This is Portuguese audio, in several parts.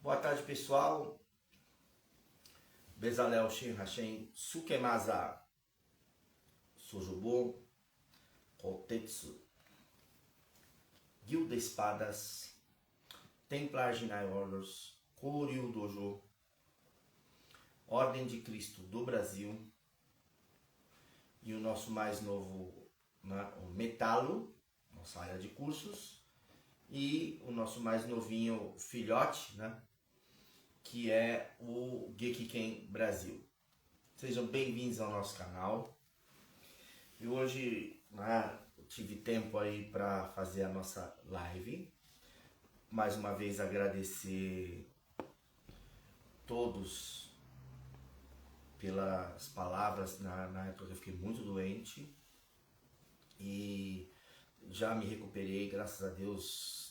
Boa tarde, pessoal. Bezalel Shin Hashem Sukemaza Sojobo Kotetsu Guilda Espadas Templar Jinai Orders Koryu Dojo Ordem de Cristo do Brasil e o nosso mais novo, né, o Metalo, nossa área de cursos, e o nosso mais novinho filhote, né, que é o Gekiken Brasil. Sejam bem-vindos ao nosso canal. E hoje, né, eu tive tempo aí para fazer a nossa live. Mais uma vez agradecer todos pelas palavras na época que eu fiquei muito doente e já me recuperei, graças a Deus,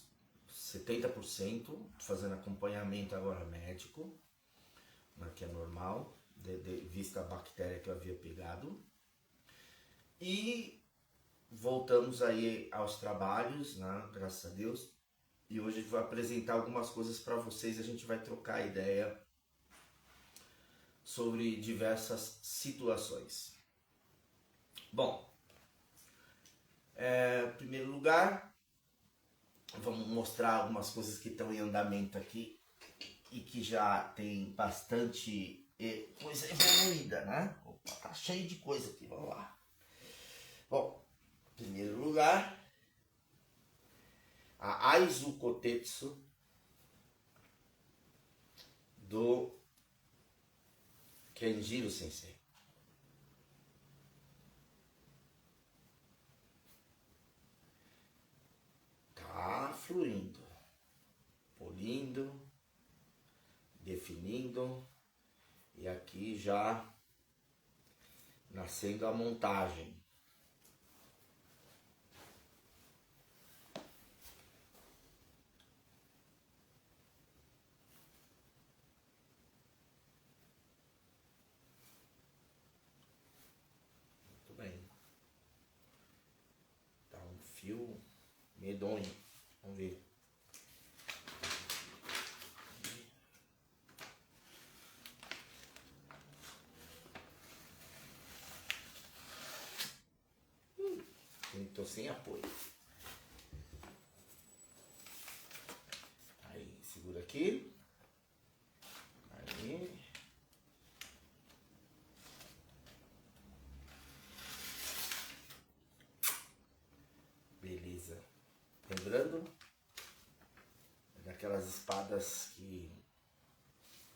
70%, fazendo acompanhamento agora médico, que é normal, vista a bactéria que eu havia pegado. E voltamos aí aos trabalhos, né, graças a Deus. E hoje eu vou apresentar algumas coisas para vocês, a gente vai trocar ideia sobre diversas situações. Bom, em primeiro lugar, vamos mostrar algumas coisas que estão em andamento aqui e que já tem bastante coisa evoluída, né? Opa, tá cheio de coisa aqui, vamos lá. Bom, em primeiro lugar, a Aizu Kotetsu do Kenjiro Sensei. Tá fluindo, polindo, definindo e aqui já nascendo a montagem. Muito bem. Tá um fio medonho. Vamos ver. Tô sem apoio. Aí, segura aqui. Aí. Beleza. Lembrando, daquelas espadas que,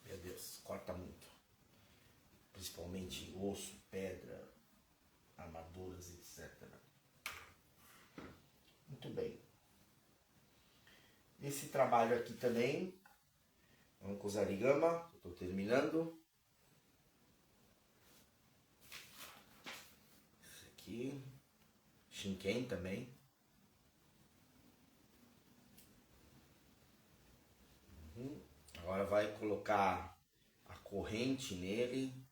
meu Deus, corta muito. Principalmente osso, pedra, armaduras, etc. Muito bem. Esse trabalho aqui também, vamos com o Zarigama, estou terminando. Esse aqui, Shinken também. Agora vai colocar a corrente nele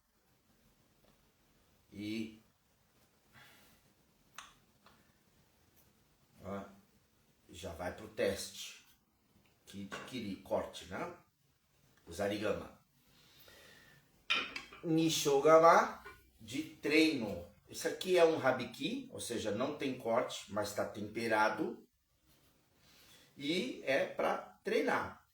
e já vai pro teste que adquirir corte, né? O Zarigama. Nishogama de treino. Isso aqui é um Habiki, ou seja, não tem corte, mas está temperado e é para treinar.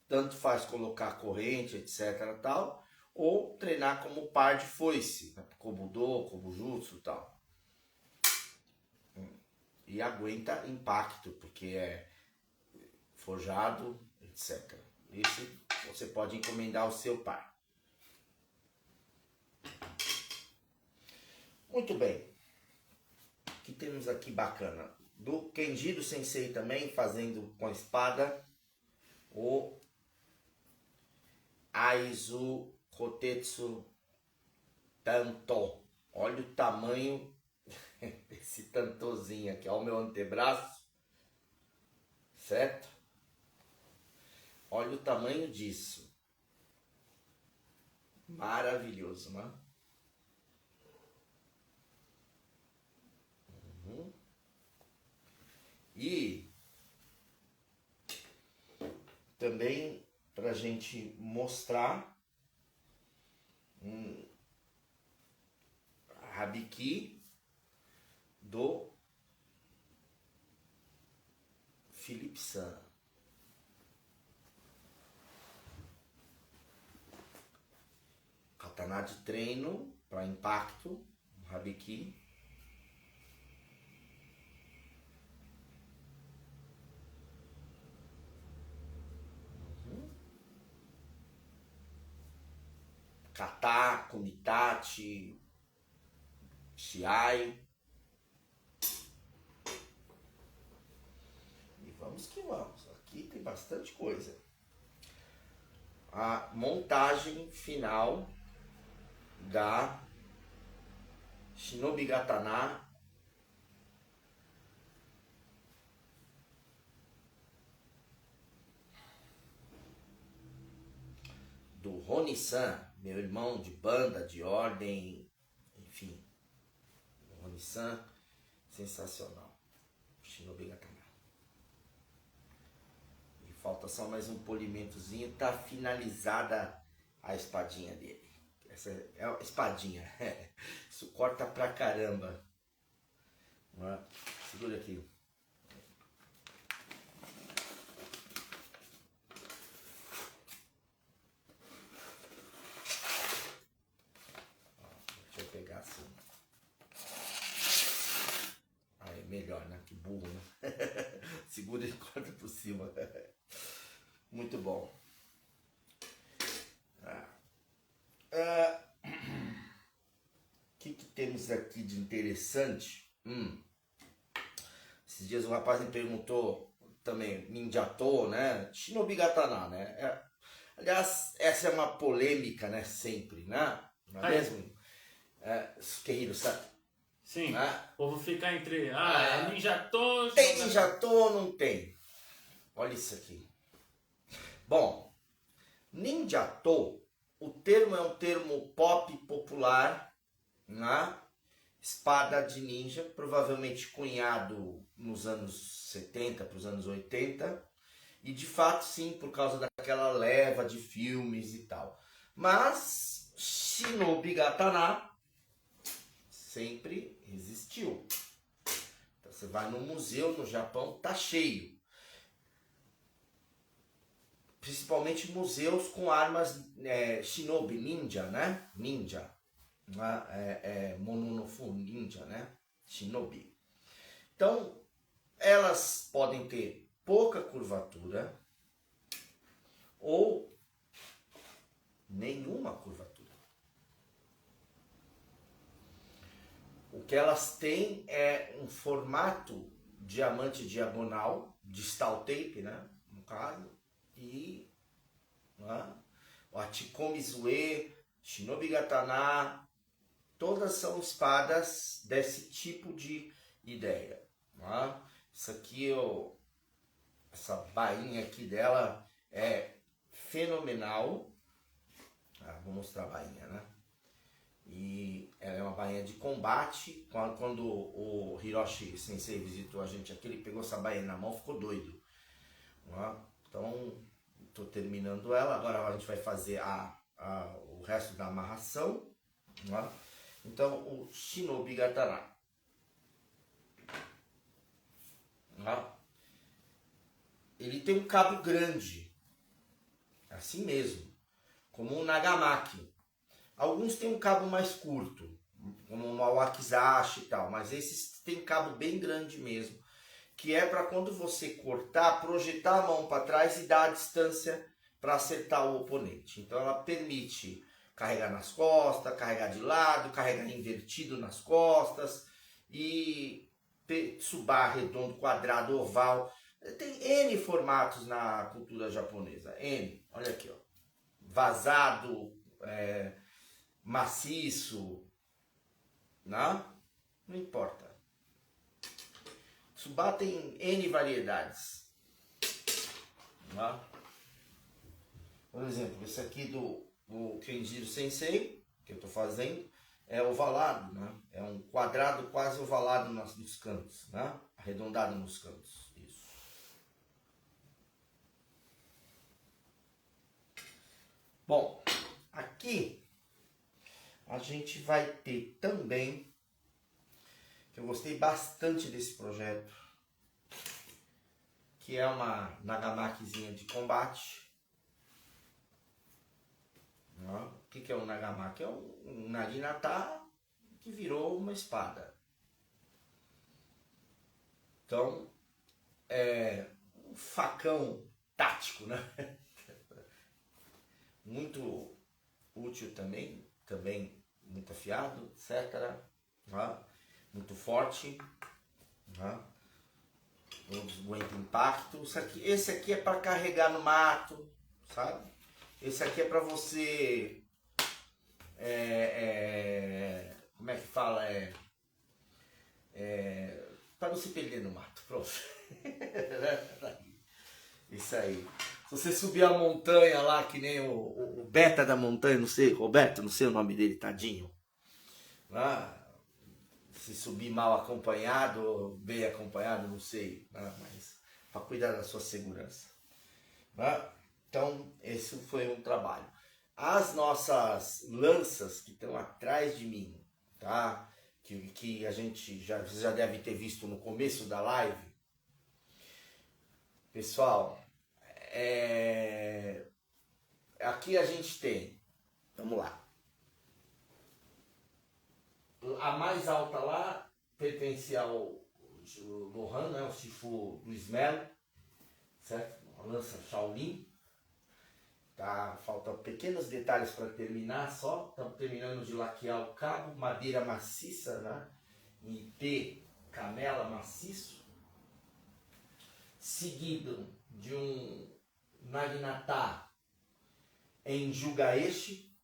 Tanto faz colocar corrente, etc, tal, ou treinar como par de foice, né? Kobudo, Kobujutsu e tal. E aguenta impacto, porque é forjado, etc. Esse você pode encomendar ao seu par. Muito bem. O que temos aqui bacana? Do Kenjiro Sensei também, fazendo com a espada o Aizu Kotetsu Tanto. Olha o tamanho desse tantozinho aqui. Olha o meu antebraço. Certo? Olha o tamanho disso. Maravilhoso, né? E também para a gente mostrar um Habiki do Philippe San. Katana de treino para impacto, Habiki. Kata, Kumitachi, Shiai. E vamos que vamos. Aqui tem bastante coisa. A montagem final da Shinobigatana do Roni-san, meu irmão de banda, de ordem, enfim. Roni-san, sensacional. Shinobigatana. E falta só mais um polimentozinho, tá finalizada a espadinha dele. Essa é a espadinha. Isso corta pra caramba. Segura aqui. Deixa eu pegar assim. Aí, melhor, né? Que burro, né? Segura e corta por cima. Muito bom. O que temos aqui de interessante? Esses dias um rapaz me perguntou também, Ninjato, né? Shinobigatana, né? Aliás, essa é uma polêmica, né? Sempre, né? Não é mesmo? Sukehiro, sabe? Sim, o povo fica entre, é Ninjato... Tem Ninjato ou não tem? Olha isso aqui. Bom, Ninjato, o termo é um termo pop popular, né? Espada de ninja, provavelmente cunhado nos anos 70 para os anos 80, e de fato sim, por causa daquela leva de filmes e tal. Mas Shinobigatana sempre existiu. Então você vai no museu no Japão, tá cheio. Principalmente museus com armas shinobi, ninja, né? Ninja. Mononofu, ninja, né? Shinobi. Então, elas podem ter pouca curvatura ou nenhuma curvatura. O que elas têm é um formato diamante diagonal, distal tape, né? No caso, e o Hachikomi-zue, Shinobigatana, todas são espadas desse tipo de ideia. Isso aqui, essa bainha aqui dela é fenomenal. Vou mostrar a bainha, né? E ela é uma bainha de combate. Quando o Hiroshi Sensei visitou a gente aqui, ele pegou essa bainha na mão, ficou doido. Então, estou terminando ela. Agora a gente vai fazer o resto da amarração. Então, o Shinobigatana. Ele tem um cabo grande, assim mesmo, como um Nagamaki. Alguns têm um cabo mais curto, como um Wakizashi e tal, mas esses têm cabo bem grande mesmo, que é para quando você cortar, projetar a mão para trás e dar a distância para acertar o oponente. Então ela permite carregar nas costas, carregar de lado, carregar invertido nas costas, e tsuba, redondo, quadrado, oval. Tem N formatos na cultura japonesa. N, olha aqui, ó. Vazado, maciço, não importa. Tsuba tem N variedades. Por exemplo, esse aqui do Kenjiro Sensei, que eu estou fazendo, é ovalado, né? É um quadrado quase ovalado nos cantos, né? Arredondado nos cantos. Isso. Bom, aqui a gente vai ter também, que eu gostei bastante desse projeto, que é uma nagamakizinha de combate. O que é um nagamaki? É um naginata que virou uma espada. Então, é um facão tático, né? Muito útil também muito afiado, etc. Muito forte, aguenta impacto. Esse aqui é para carregar no mato, sabe? Esse aqui é para você, como é que fala? Para não se perder no mato, pronto. Isso aí. Se você subir a montanha lá, que nem o Beta da montanha, não sei, Roberto, não sei o nome dele, tadinho. Se subir mal acompanhado ou bem acompanhado, não sei, mas para cuidar da sua segurança. Então, esse foi um trabalho. As nossas lanças que estão atrás de mim, tá? Que a gente já deve ter visto no começo da live. Pessoal, aqui a gente tem, vamos lá. A mais alta lá pertencia ao Lohan, né? O Shifu do Smelo, certo? Uma lança Shaolin. Tá, faltam pequenos detalhes para terminar só. Estamos terminando de laquear o cabo, madeira maciça, né? Em T, canela maciço. Seguido de um naginata em Jugaeshi,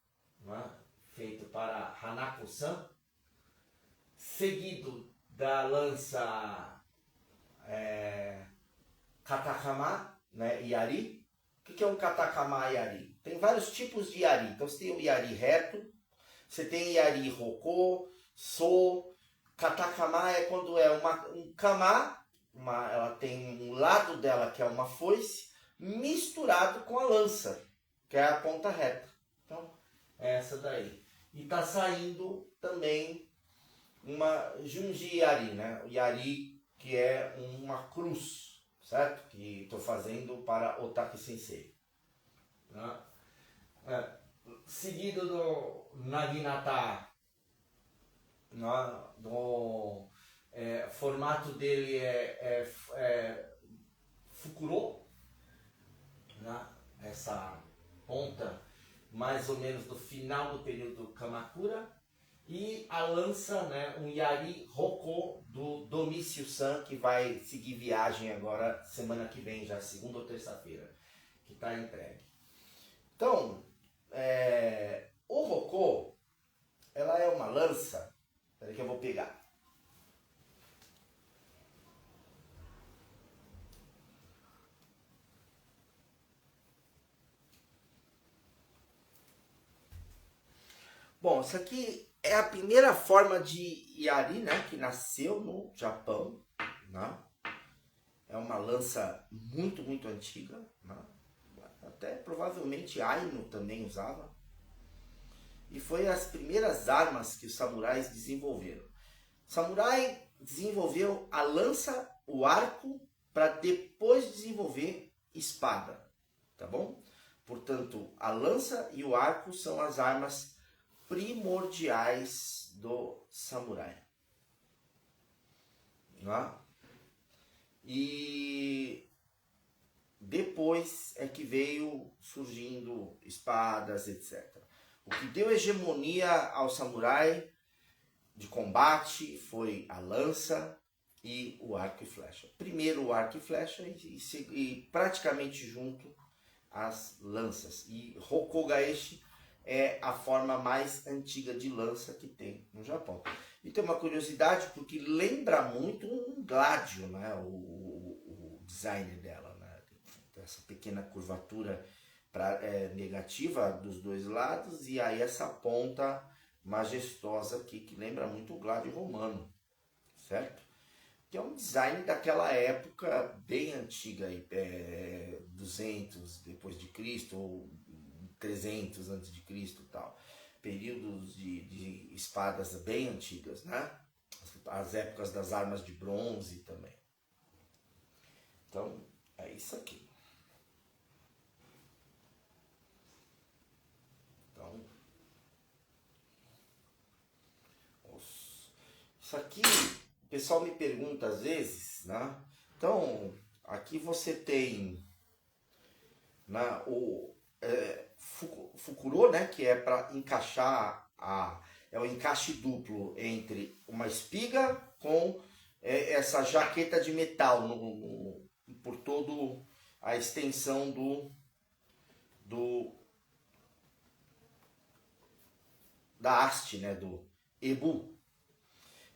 né? Feito para Hanako-san. Seguido da lança Katakama, né? Yari. O que é um katakama yari? Tem vários tipos de yari. Então você tem o yari reto, você tem yari roko, so. Katakama é quando é um kama, ela tem um lado dela que é uma foice, misturado com a lança, que é a ponta reta. Então, é essa daí. E tá saindo também uma junji yari, né? O yari que é uma cruz. Certo? Que estou fazendo para Otaki Sensei. Seguido do Naginata, do formato dele é Fukuro, essa ponta mais ou menos do final do período Kamakura. E a lança, né, um Yari Roko do Domício-san, que vai seguir viagem agora, semana que vem, já segunda ou terça-feira, que está entregue. Então, o Roko, ela é uma lança, peraí que eu vou pegar. Bom, isso aqui é a primeira forma de Yari, né, que nasceu no Japão, né? É uma lança muito, muito antiga, né? Até provavelmente Aino também usava. E foi as primeiras armas que os samurais desenvolveram. O samurai desenvolveu a lança, o arco, para depois desenvolver espada, tá bom? Portanto, a lança e o arco são as armas primordiais do samurai. E depois é que veio surgindo espadas, etc. O que deu hegemonia ao samurai de combate foi a lança e o arco e flecha. Primeiro o arco e flecha e praticamente junto as lanças. E Rokogaeshi é a forma mais antiga de lança que tem no Japão. E tem uma curiosidade porque lembra muito um gládio, né? O design dela, né? Essa pequena curvatura negativa dos dois lados e aí essa ponta majestosa aqui que lembra muito o gládio romano, certo? Que é um design daquela época bem antiga, 200 depois de Cristo ou 300 antes de Cristo e tal. Períodos de espadas bem antigas, né? As épocas das armas de bronze também. Então, é isso aqui. Então, isso aqui, o pessoal me pergunta às vezes, né? Então, aqui você tem o fukuro, né? Que é para encaixar é o encaixe duplo entre uma espiga com essa jaqueta de metal por toda a extensão da haste, né? Do ebu.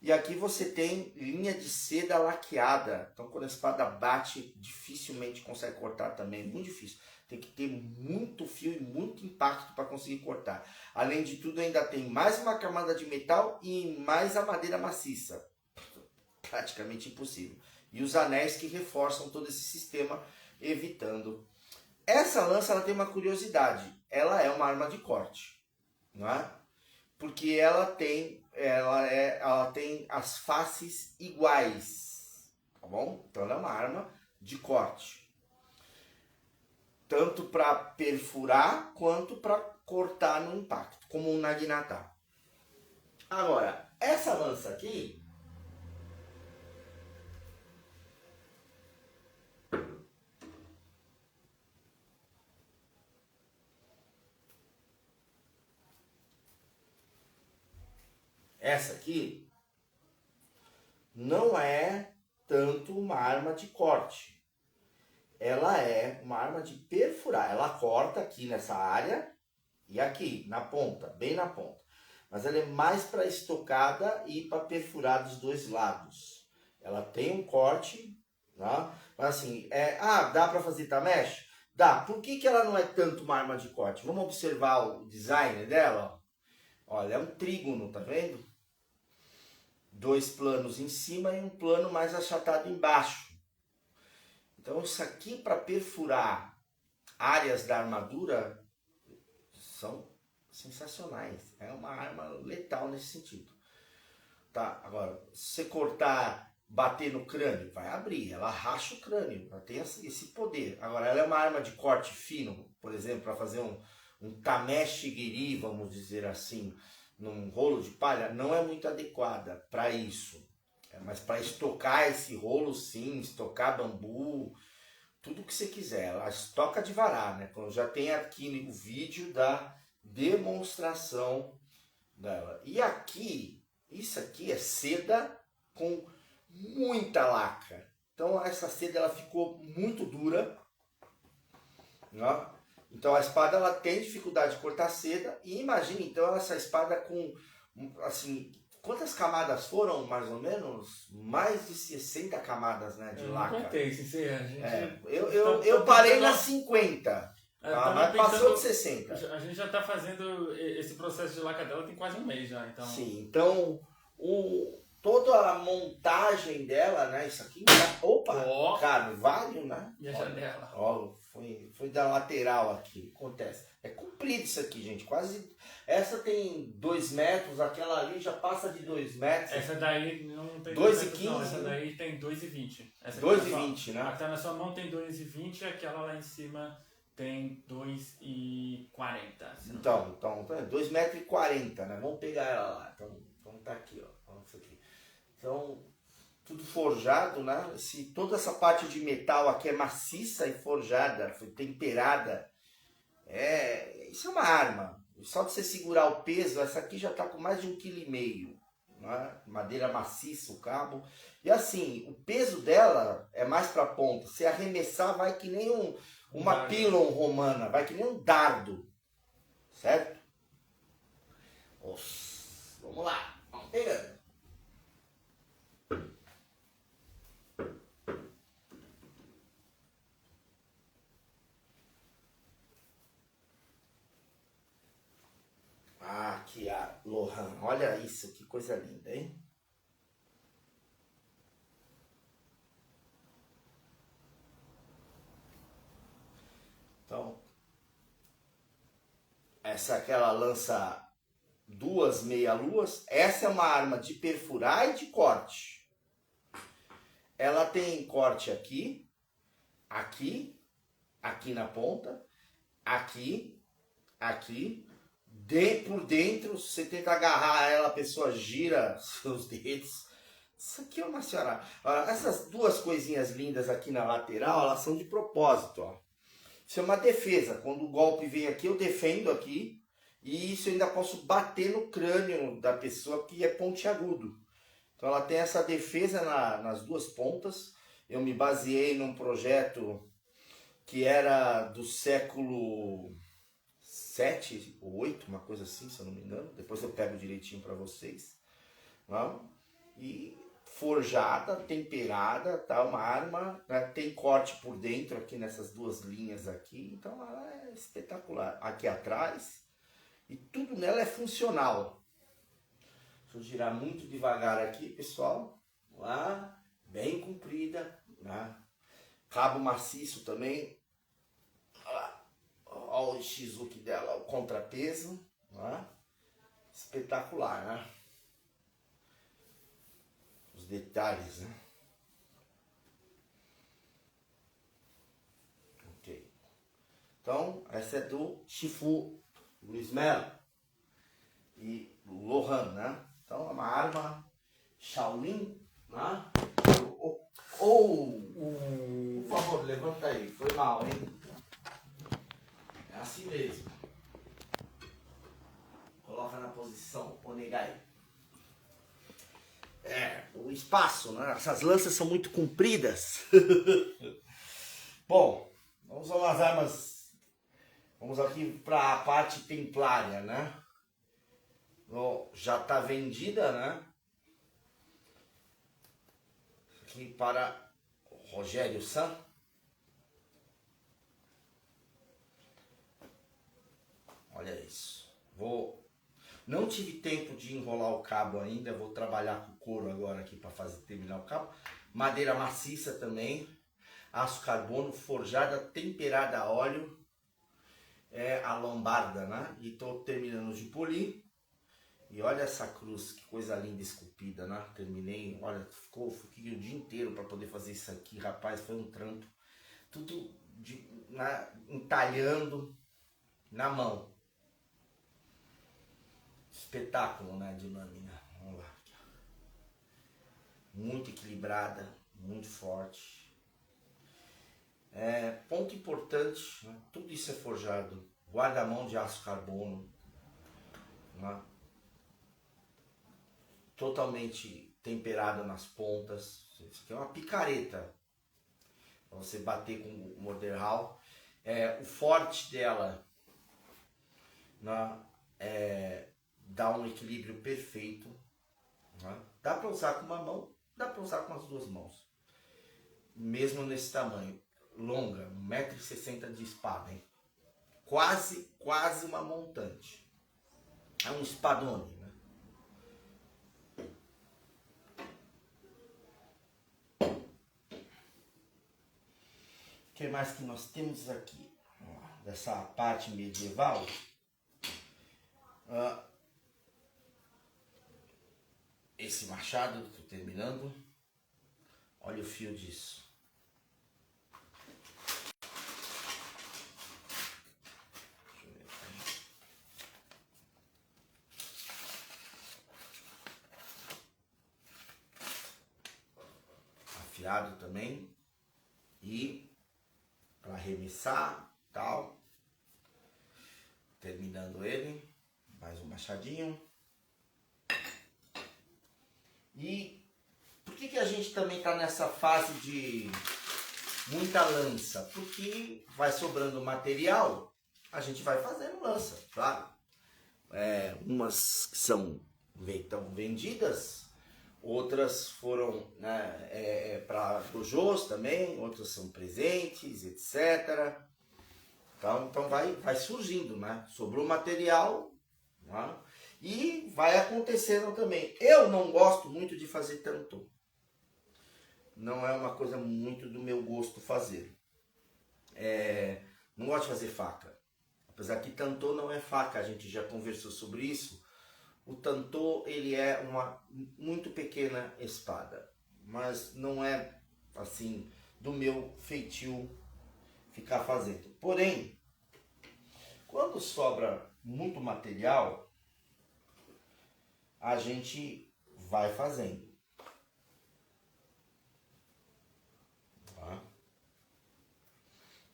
E aqui você tem linha de seda laqueada. Então quando a espada bate, dificilmente consegue cortar também. Muito difícil. Tem que ter muito fio e muito impacto para conseguir cortar. Além de tudo, ainda tem mais uma camada de metal e mais a madeira maciça. Praticamente impossível. E os anéis que reforçam todo esse sistema, evitando. Essa lança ela tem uma curiosidade. Ela é uma arma de corte, não é? Porque ela tem as faces iguais, tá bom? Então ela é uma arma de corte. Tanto para perfurar quanto para cortar no impacto, como um naginata. Agora, essa lança aqui, essa aqui não é tanto uma arma de corte. Ela é uma arma de perfurar. Ela corta aqui nessa área e aqui, na ponta, bem na ponta. Mas ela é mais para estocada e para perfurar dos dois lados. Ela tem um corte, né? Mas assim, dá para fazer tamesh? Dá. Por que ela não é tanto uma arma de corte? Vamos observar o design dela. Olha, é um trígono, tá vendo? 2 planos em cima e um plano mais achatado embaixo. Então isso aqui para perfurar áreas da armadura são sensacionais. É uma arma letal nesse sentido. Tá? Agora, se você cortar, bater no crânio, vai abrir. Ela racha o crânio. Ela tem esse poder. Agora, ela é uma arma de corte fino, por exemplo, para fazer um tameshi-giri, vamos dizer assim, num rolo de palha, não é muito adequada para isso. Mas para estocar esse rolo, sim, estocar bambu, tudo que você quiser. Ela estoca de varar, né? Eu já tenho aqui o vídeo da demonstração dela. E aqui, isso aqui é seda com muita laca. Então essa seda ela ficou muito dura, né? Então a espada ela tem dificuldade de cortar seda. E imagine então essa espada com assim, quantas camadas foram, mais ou menos? Mais de 60 camadas, né, de laca. Eu não contei, sinceramente. Eu parei nas 50, mas passou de 60. A gente já está fazendo esse processo de laca dela tem quase um mês já, então. Sim, então toda a montagem dela, né, isso aqui, Carvalho, né? E a janela. Ó, foi da lateral aqui, acontece. É comprido isso aqui, gente, quase... Essa tem 2 metros, aquela ali já passa de 2 metros. Essa daí não tem 2,15. Essa daí tem 2,20. 2,20, né? A que tá na sua mão tem 2,20 e aquela lá em cima tem 2,40. Então, 2,40 metros, né? Vamos pegar ela lá. Então tá aqui, ó. Vamos aqui. Então, tudo forjado, né? Toda essa parte de metal aqui é maciça e forjada, foi temperada. Isso é uma arma. Só de você segurar o peso, essa aqui já está com mais de 1,5 kg. Né? Madeira maciça, o cabo. E assim, o peso dela é mais para a ponta. Se arremessar, vai que nem uma pílon romana, vai que nem um dardo. Certo? Nossa, vamos lá. Vamos pegando. Aqui a Lohan, olha isso, que coisa linda, hein? Então, essa é aquela lança 2 meia-luas. Essa é uma arma de perfurar e de corte. Ela tem corte aqui, aqui, aqui na ponta, aqui, aqui. Por dentro, se você tenta agarrar ela, a pessoa gira seus dedos. Isso aqui é uma senhora. Essas duas coisinhas lindas aqui na lateral, elas são de propósito, ó. Isso é uma defesa. Quando o golpe vem aqui, eu defendo aqui. E isso eu ainda posso bater no crânio da pessoa, que é pontiagudo. Então ela tem essa defesa nas duas pontas. Eu me baseei num projeto que era do século 7 ou 8, uma coisa assim, se eu não me engano. Depois eu pego direitinho para vocês. Não? E forjada, temperada, tá? Uma arma, né? Tem corte por dentro aqui nessas duas linhas aqui, então ela é espetacular. Aqui atrás, e tudo nela é funcional. Deixa eu girar muito devagar aqui, pessoal. Lá, bem comprida, né? Cabo maciço também. Olha o Shizuki dela, o contrapeso, né? Espetacular, né? Os detalhes, né? Ok. Então, essa é do Shifu, Luiz Melo e Lohan, né? Então, é uma arma Shaolin, né? Por favor, levanta aí. Foi mal, hein? É assim mesmo. Coloca na posição Onegai. O espaço, né? Essas lanças são muito compridas. Bom, vamos às armas. Vamos aqui para a parte templária, né? Já está vendida, né? Aqui para Rogério San. Olha isso. Não tive tempo de enrolar o cabo ainda, vou trabalhar com couro agora aqui para terminar o cabo. Madeira maciça também, aço carbono, forjada, temperada a óleo, a lombarda, né? E estou terminando de polir. E olha essa cruz, que coisa linda esculpida, né? Terminei, olha, fiquei o dia inteiro para poder fazer isso aqui, rapaz, foi um trampo. Tudo entalhando na mão. Espetáculo, né, de lâmina. Vamos lá. Muito equilibrada, muito forte. Ponto importante, né? Tudo isso é forjado. Guarda-mão de aço carbono, né? Totalmente temperado nas pontas. Isso aqui é uma picareta para você bater com o morderhal. O forte dela, né, dá um equilíbrio perfeito, né? Dá para usar com uma mão, dá para usar com as duas mãos, mesmo nesse tamanho. Longa, 1,60 m de espada, hein? Quase uma montante. É um espadone, né? O que mais que nós temos aqui? Dessa parte medieval. Esse machado, estou terminando. Olha o fio disso. Afiado também. E para arremessar, tal. Terminando ele. Mais um machadinho. E por que a gente também está nessa fase de muita lança? Porque vai sobrando material, a gente vai fazendo lança, claro. Umas que estão vendidas, outras foram, né, para dojos também, outras são presentes, etc. Então vai surgindo, né? Sobrou material, né? E vai acontecendo também. Eu não gosto muito de fazer tanto. Não é uma coisa muito do meu gosto fazer. Não gosto de fazer faca. Apesar que tantô não é faca, a gente já conversou sobre isso. O tantô, ele é uma muito pequena espada, mas não é assim do meu feitio ficar fazendo. Porém, quando sobra muito material, a gente vai fazendo. Tá?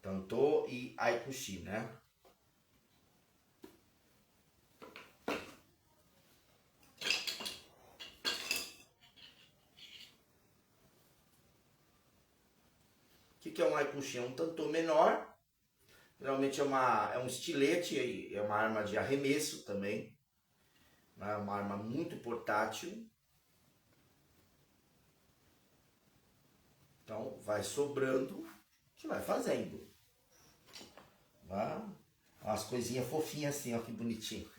Tantô e aikushi, né? O que é um aikushi? É um tantô menor. Geralmente é um estilete, é uma arma de arremesso também. É uma arma muito portátil. Então vai sobrando, a gente vai fazendo. Tá? Umas coisinhas fofinhas assim, ó, que bonitinho.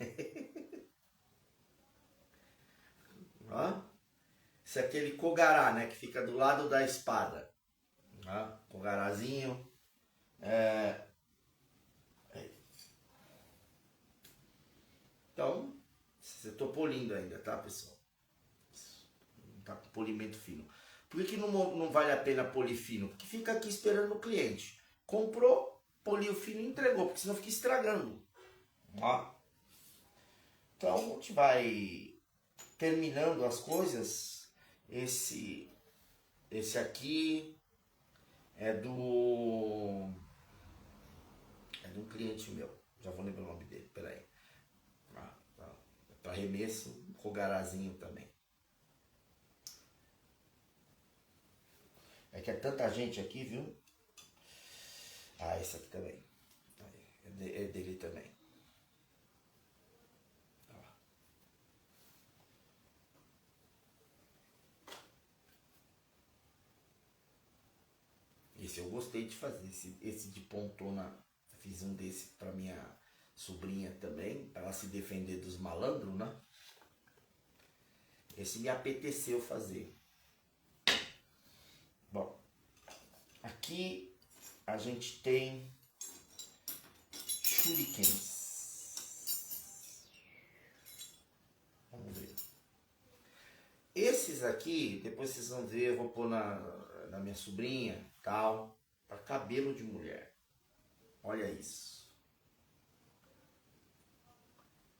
Ó. Esse é aquele kogará, né, que fica do lado da espada. Tá? Kogarazinho. Então, eu tô polindo ainda, tá, pessoal? Não tá com polimento fino. Por que não vale a pena polir fino? Porque fica aqui esperando o cliente. Comprou, poliu fino e entregou, porque senão fica estragando. Ó. Então, a gente vai terminando as coisas. Esse aqui é de um cliente meu. Já vou lembrar o nome dele, peraí. Para arremesso, um kogarazinho também. É que é tanta gente aqui, viu? Ah, esse aqui também. É dele também. Esse eu gostei de fazer. Esse de pontona. Fiz um desse para minha sobrinha também, para ela se defender dos malandros, né? Esse me apeteceu fazer. Bom, aqui a gente tem shurikens. Vamos ver. Esses aqui, depois vocês vão ver, eu vou pôr na minha sobrinha, tal, para cabelo de mulher. Olha isso.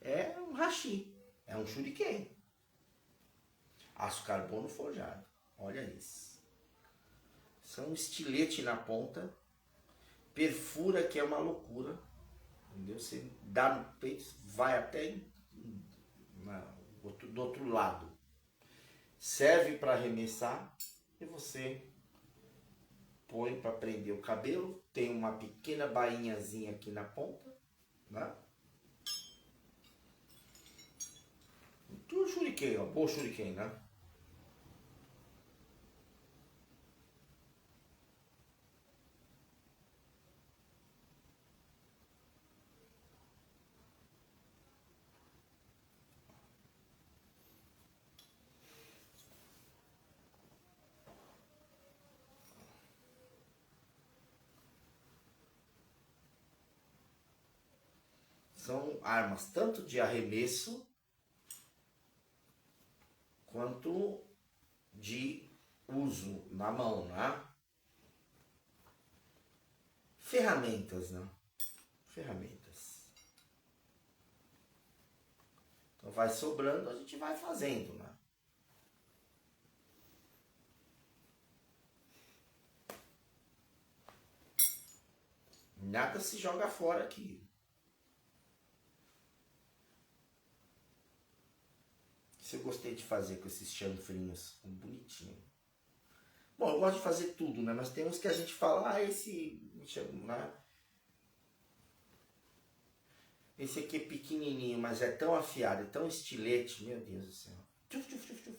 É um hashi, é um shuriken. Aço carbono forjado. Olha isso. Isso é um estilete na ponta. Perfura, que é uma loucura. Entendeu? Você dá no peito, vai até do outro lado. Serve para arremessar e você põe para prender o cabelo. Tem uma pequena bainhazinha aqui na ponta, né? Tudo shuriken, ó. Boa shuriken, né? São armas tanto de arremesso quanto de uso na mão, né? Ferramentas, né? Ferramentas. Então vai sobrando, a gente vai fazendo, né? Nada se joga fora aqui. Isso eu gostei de fazer com esses chanfrinhos. Bonitinho. Bom, eu gosto de fazer tudo, né? Mas tem uns que a gente fala, esse... né? Esse aqui é pequenininho, mas é tão afiado, é tão estilete. Meu Deus do céu. Tchuf, tchuf, tchuf, tchuf.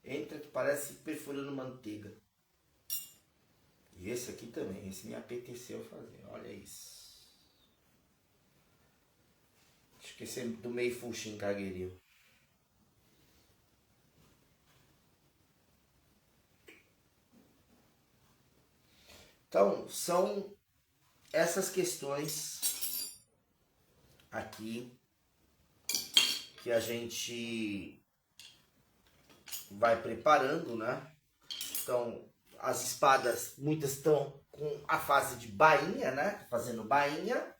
Entra que parece perfurando manteiga. E esse aqui também, esse me apeteceu fazer. Olha isso. Acho que esse é do meio Fuxin Kagiryu. Então, são essas questões aqui que a gente vai preparando, né? Então, as espadas, muitas estão com a fase de bainha, né? Fazendo bainha,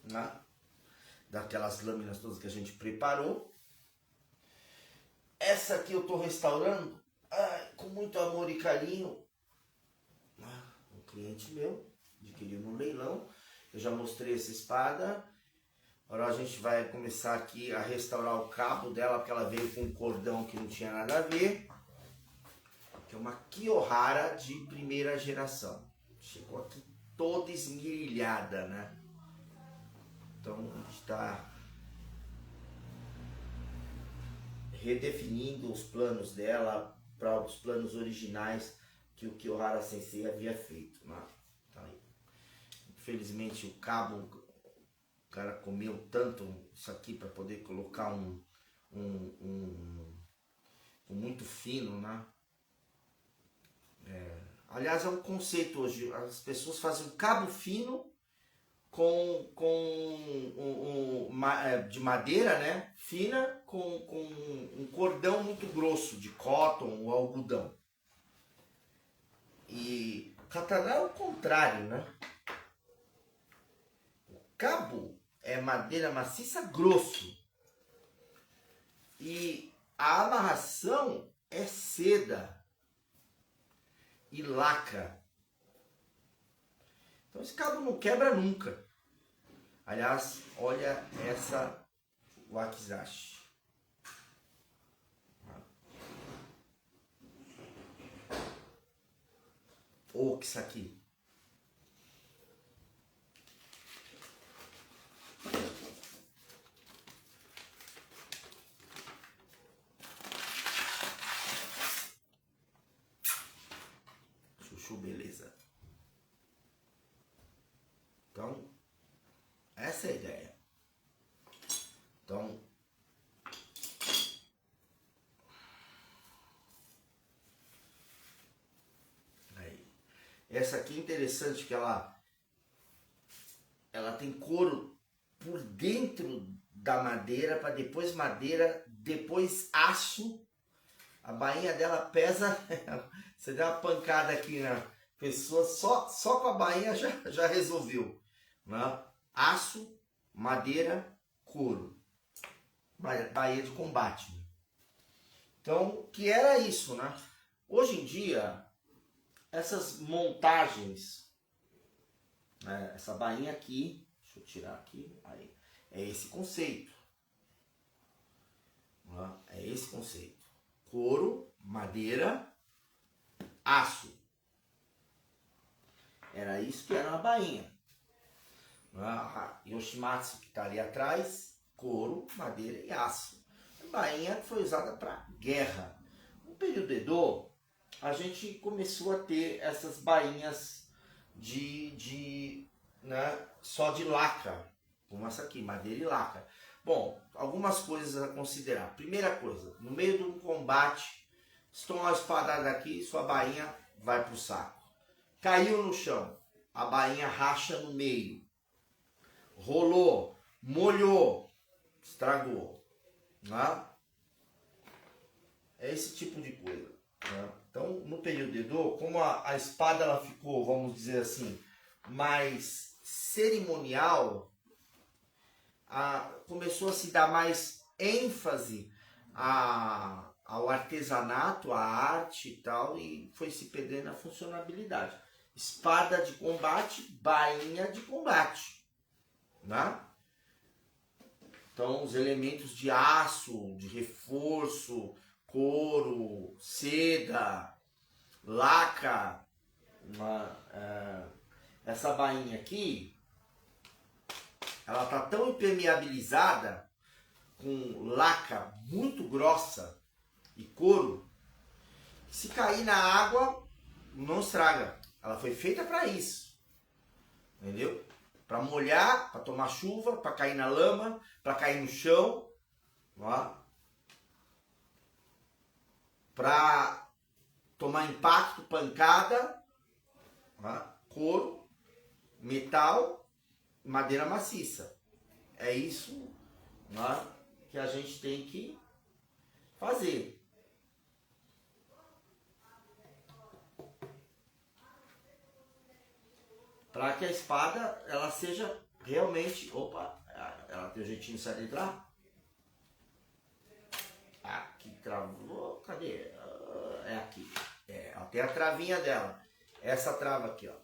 né? Daquelas lâminas todas que a gente preparou. Essa aqui eu estou restaurando com muito amor e carinho. Um cliente meu adquiriu no leilão. Eu já mostrei essa espada. Agora a gente vai começar aqui a restaurar o cabo dela, porque ela veio com um cordão que não tinha nada a ver. Que é uma Kiyohara de primeira geração. Chegou aqui toda esmirilhada, né? Então a gente está redefinindo os planos dela para os planos originais que o Kiyohara Sensei havia feito, né? Tá aí. Infelizmente o cabo, o cara comeu tanto isso aqui para poder colocar um muito fino, né? Aliás, é um conceito hoje. As pessoas fazem um cabo fino de madeira, né? Fina, com um cordão muito grosso de cotton ou algodão. E katana é o contrário, né? O cabo é madeira maciça grosso. E a amarração é seda e laca. Então esse cabo não quebra nunca. Aliás, olha essa wakizashi. Ou que isso aqui. Chuchu, beleza. Então, essa é a ideia. Então, aí. Essa aqui é interessante que ela tem couro por dentro da madeira, para depois madeira, depois aço. A bainha dela pesa, você dá uma pancada aqui na pessoa, só com a bainha já resolveu, né? Aço, madeira, couro, bainha de combate. Então, que era isso, né? Hoje em dia, essas montagens, né? Essa bainha aqui, deixa eu tirar aqui, aí, é esse conceito, né? É esse conceito. Couro, madeira, aço. Era isso que era uma bainha. A Yoshimatsu, que está ali atrás, couro, madeira e aço. A bainha foi usada para guerra. No período Edo, a gente começou a ter essas bainhas né, só de laca, como essa aqui, madeira e laca. Bom, algumas coisas a considerar. Primeira coisa, no meio de um combate, se tomar uma espadada aqui, sua bainha vai pro saco. Caiu no chão, a bainha racha no meio. Rolou, molhou, estragou. Né? É esse tipo de coisa. Né? Então, no período Edo, como a espada ela ficou, vamos dizer assim, mais cerimonial, começou a se dar mais ênfase ao artesanato, à arte e tal, e foi se perdendo a funcionalidade. Espada de combate, bainha de combate. Né? Então, os elementos de aço, de reforço, couro, seda, laca, essa bainha aqui, ela está tão impermeabilizada com laca muito grossa e couro, que se cair na água não estraga. Ela foi feita para isso, entendeu? Para molhar, para tomar chuva, para cair na lama, para cair no chão, para tomar impacto, pancada, couro, metal, madeira maciça. é isso, né, que a gente tem que fazer. Para que a espada ela seja realmente... Opa, ela tem um jeitinho de se adentrar. Aqui travou, cadê? É aqui. Ela tem a travinha dela. Essa trava aqui, ó.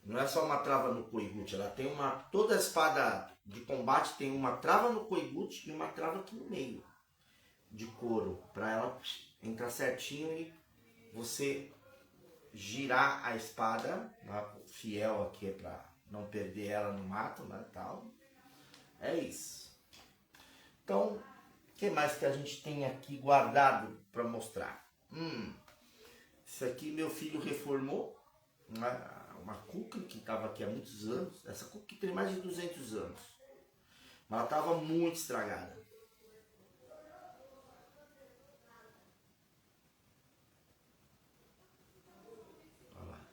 Não é só uma trava no coigute, ela tem uma... Toda espada de combate tem uma trava no coigute e uma trava aqui no meio de couro, para ela entrar certinho e você girar a espada, né? Fiel aqui é para não perder ela no mato, né, tal. É isso. Então, o que mais que a gente tem aqui guardado para mostrar? Isso aqui meu filho reformou, uma cookie que estava aqui há muitos anos. Essa cookie tem mais de 200 anos, mas ela estava muito estragada. Olha lá.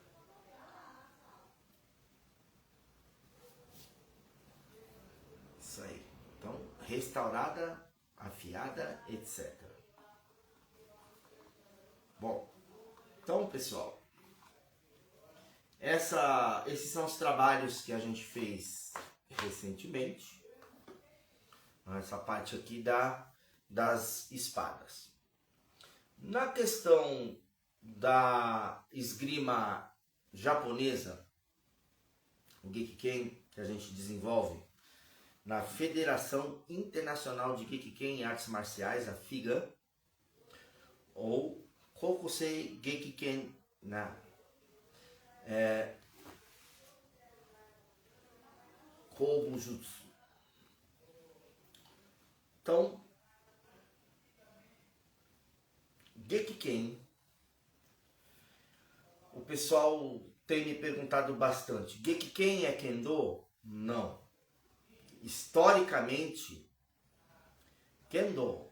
Isso aí. Então, restaurada, afiada, etc. Bom, então pessoal, esses são os trabalhos que a gente fez recentemente. Essa parte aqui das espadas. Na questão da esgrima japonesa, o Gekiken, que a gente desenvolve na Federação Internacional de Gekiken e Artes Marciais, a FIGA, ou Kokusei Gekiken na Kobujutsu. Então, Gekiken, o pessoal tem me perguntado bastante. Gekiken é Kendo? Não. Historicamente, Kendo,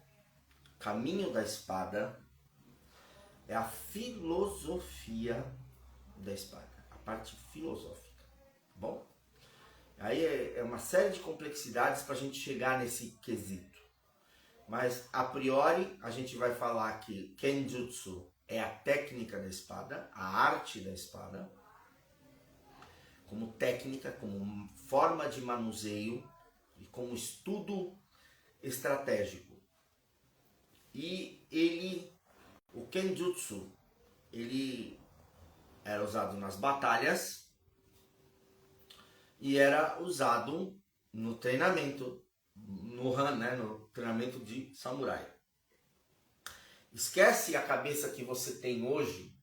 caminho da espada, é a filosofia da espada, a parte filosófica. Bom, aí é uma série de complexidades para a gente chegar nesse quesito. Mas, a priori, a gente vai falar que Kenjutsu é a técnica da espada, a arte da espada, como técnica, como forma de manuseio e como estudo estratégico. E o Kenjutsu, ele era usado nas batalhas e era usado no treinamento, no Han, né, no treinamento de samurai. Esquece a cabeça que você tem hoje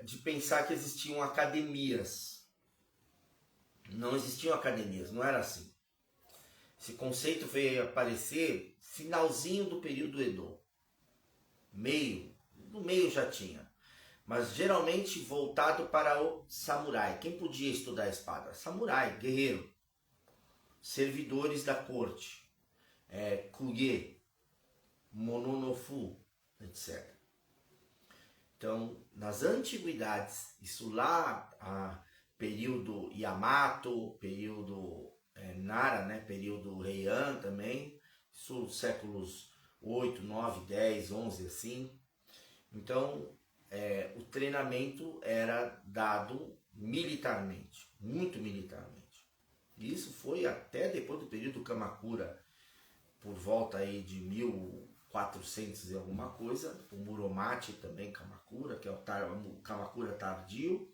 de pensar que existiam academias. Não existiam academias, não era assim. Esse conceito veio aparecer finalzinho do período Edo. No meio já tinha. Mas geralmente voltado para o samurai. Quem podia estudar a espada? Samurai, guerreiro. Servidores da corte. Kuge, Mononofu, etc. Então, nas antiguidades, isso lá, período Yamato, período Nara, né, período Heian também, isso séculos 8, 9, 10, 11, assim. Então, o treinamento era dado militarmente, muito militarmente. E isso foi até depois do período Kamakura, por volta aí de 1400 e alguma coisa, o Muromachi também Kamakura, que é o Kamakura tardio.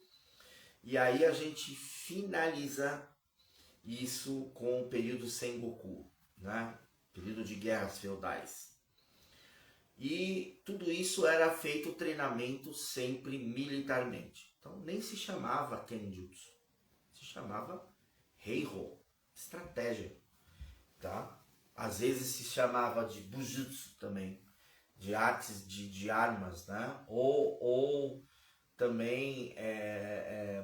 E aí a gente finaliza isso com o período Sengoku, né? Período de guerras feudais. E tudo isso era feito treinamento sempre militarmente. Então nem se chamava Kenjutsu, se chamava Heiho, estratégia, tá? Às vezes se chamava de Bujutsu também, de artes de armas, né? Ou também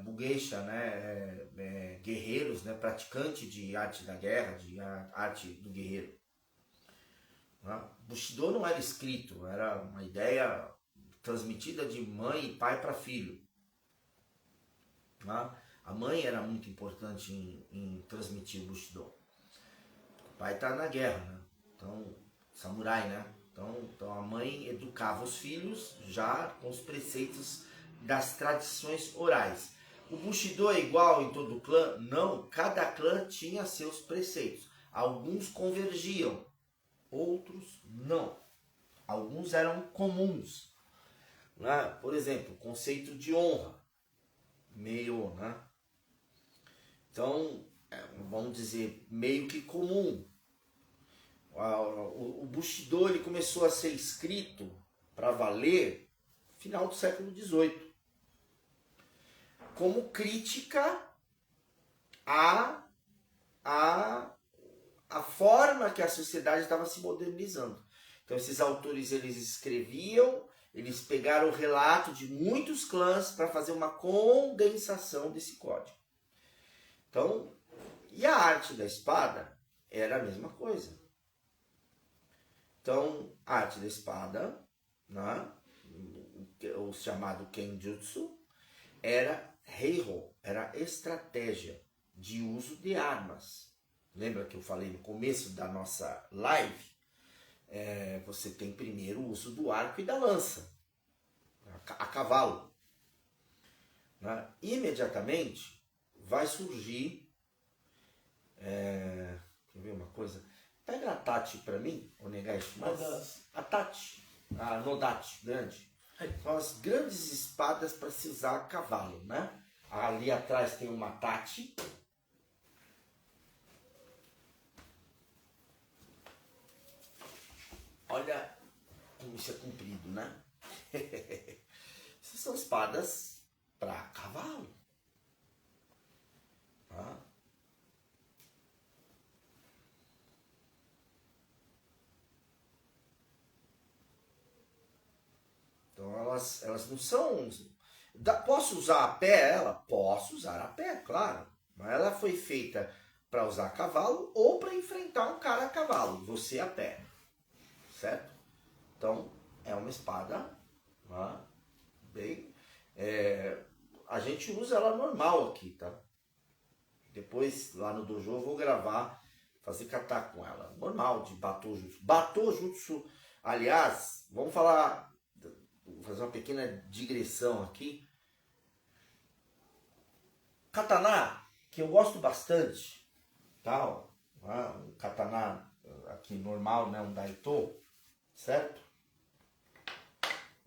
Bugeisha, né? Guerreiros, né? Praticante de arte da guerra, de arte do guerreiro. Bushido não era escrito, era uma ideia transmitida de mãe e pai para filho. Tá? A mãe era muito importante em transmitir o Bushido. O pai está na guerra, né? Então, samurai, né? Então a mãe educava os filhos já com os preceitos das tradições orais. O Bushido é igual em todo clã? Não, cada clã tinha seus preceitos. Alguns convergiam, outros não. Alguns eram comuns. Né? Por exemplo, o conceito de honra, meio, né? Então, vamos dizer, meio que comum. O Bushido ele começou a ser escrito para valer no final do século XVIII, como crítica à forma que a sociedade estava se modernizando. Então esses autores eles escreviam, eles pegaram o relato de muitos clãs para fazer uma condensação desse código. Então, e a arte da espada era a mesma coisa. Então, a arte da espada, né, o chamado Kenjutsu, era Heiho, era estratégia de uso de armas. Lembra que eu falei no começo da nossa live? Você tem primeiro o uso do arco e da lança, a cavalo. Né? Imediatamente vai surgir... quer ver uma coisa? Pega a Tati para mim, o Negashi, a Tati, a Nodachi, grande. São as grandes espadas para se usar a cavalo, né? Ali atrás tem uma Tati. Olha como isso é comprido, né? Essas são espadas para cavalo. Tá? Então elas não são... Posso usar a pé ela? Posso usar a pé, claro. Mas ela foi feita para usar a cavalo ou para enfrentar um cara a cavalo, você a pé. Certo? Então, é uma espada, né? Bem... a gente usa ela normal aqui, tá? Depois, lá no dojo, eu vou gravar, fazer kata com ela. Normal, de Batojutsu. Batojutsu, aliás, vamos falar... Vou fazer uma pequena digressão aqui. Katana, que eu gosto bastante, tal, um katana aqui normal, né, um daito, certo?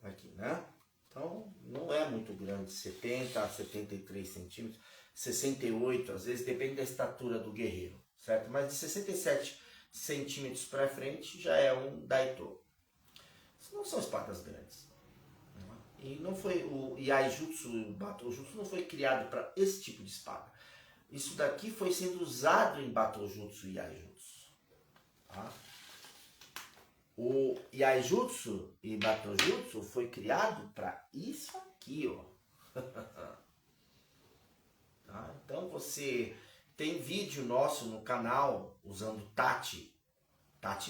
Aqui, né? Então, não é muito grande, 70 a 73 centímetros, 68, às vezes depende da estatura do guerreiro, certo? Mas de 67 centímetros para frente já é um daito. Não são espadas grandes. E não foi o Yaijutsu, o Batojutsu não foi criado para esse tipo de espada. Isso daqui foi sendo usado em Batojutsu e Yaijutsu. Tá? O Yaijutsu e Batojutsu foi criado para isso aqui, ó. Tá? Então você tem vídeo nosso no canal usando Tati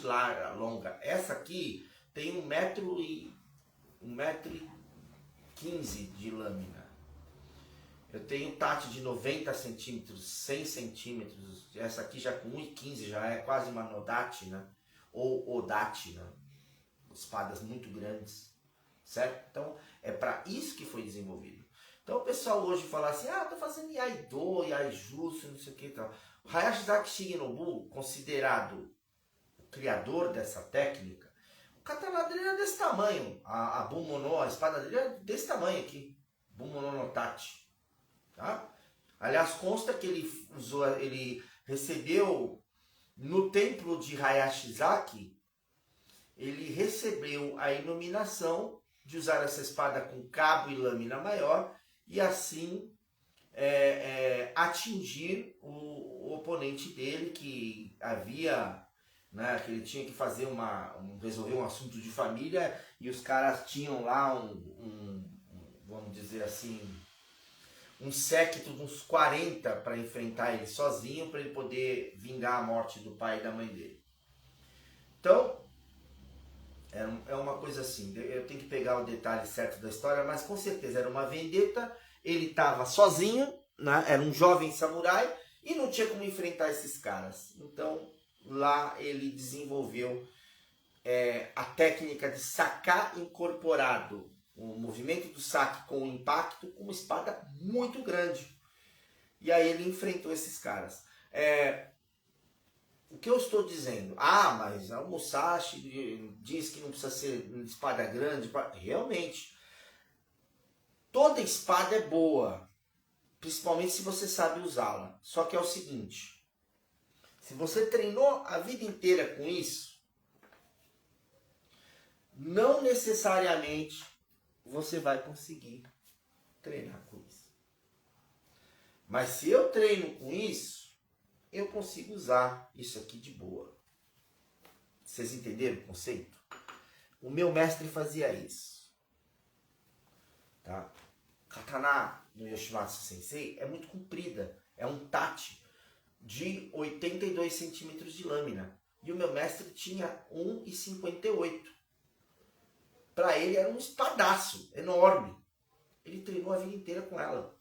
larga, longa. Essa aqui tem 1,15 m de lâmina. Eu tenho Tati de 90 centímetros, 100 centímetros. Essa aqui já com 1,15 m já é quase uma Nodachi, né? Ou Odachi, né? Espadas muito grandes, certo? Então é para isso que foi desenvolvido. Então o pessoal hoje fala assim, tô fazendo Iaido, Iaijutsu, não sei o que e tal. O Hayashizaki Shigenobu, considerado o criador dessa técnica, o katana dele era desse tamanho, a Bunmono, a espada dele era desse tamanho aqui, Bunmono no Tachi, tá? Aliás, consta que ele recebeu no templo de Hayashizaki, ele recebeu a iluminação de usar essa espada com cabo e lâmina maior e assim atingir o oponente dele que havia... Né, que ele tinha que fazer resolver um assunto de família e os caras tinham lá vamos dizer assim, um séquito de uns 40 para enfrentar ele sozinho, para ele poder vingar a morte do pai e da mãe dele. Então, é uma coisa assim, eu tenho que pegar o detalhe certo da história, mas com certeza era uma vendetta ele estava sozinho, né? Era um jovem samurai e não tinha como enfrentar esses caras. Então lá ele desenvolveu a técnica de sacar incorporado, o movimento do saque com o impacto, com uma espada muito grande. E aí ele enfrentou esses caras. O que eu estou dizendo? Mas o Musashi diz que não precisa ser espada grande. Realmente, toda espada é boa, principalmente se você sabe usá-la. Só que é o seguinte, se você treinou a vida inteira com isso, não necessariamente você vai conseguir treinar com isso. Mas se eu treino com isso, eu consigo usar isso aqui de boa. Vocês entenderam o conceito? O meu mestre fazia isso. Tá? Katana no Yoshimatsu Sensei é muito comprida. É um tachi de 82 centímetros de lâmina. E o meu mestre tinha 1,58. Para ele era um espadaço enorme. Ele treinou a vida inteira com ela.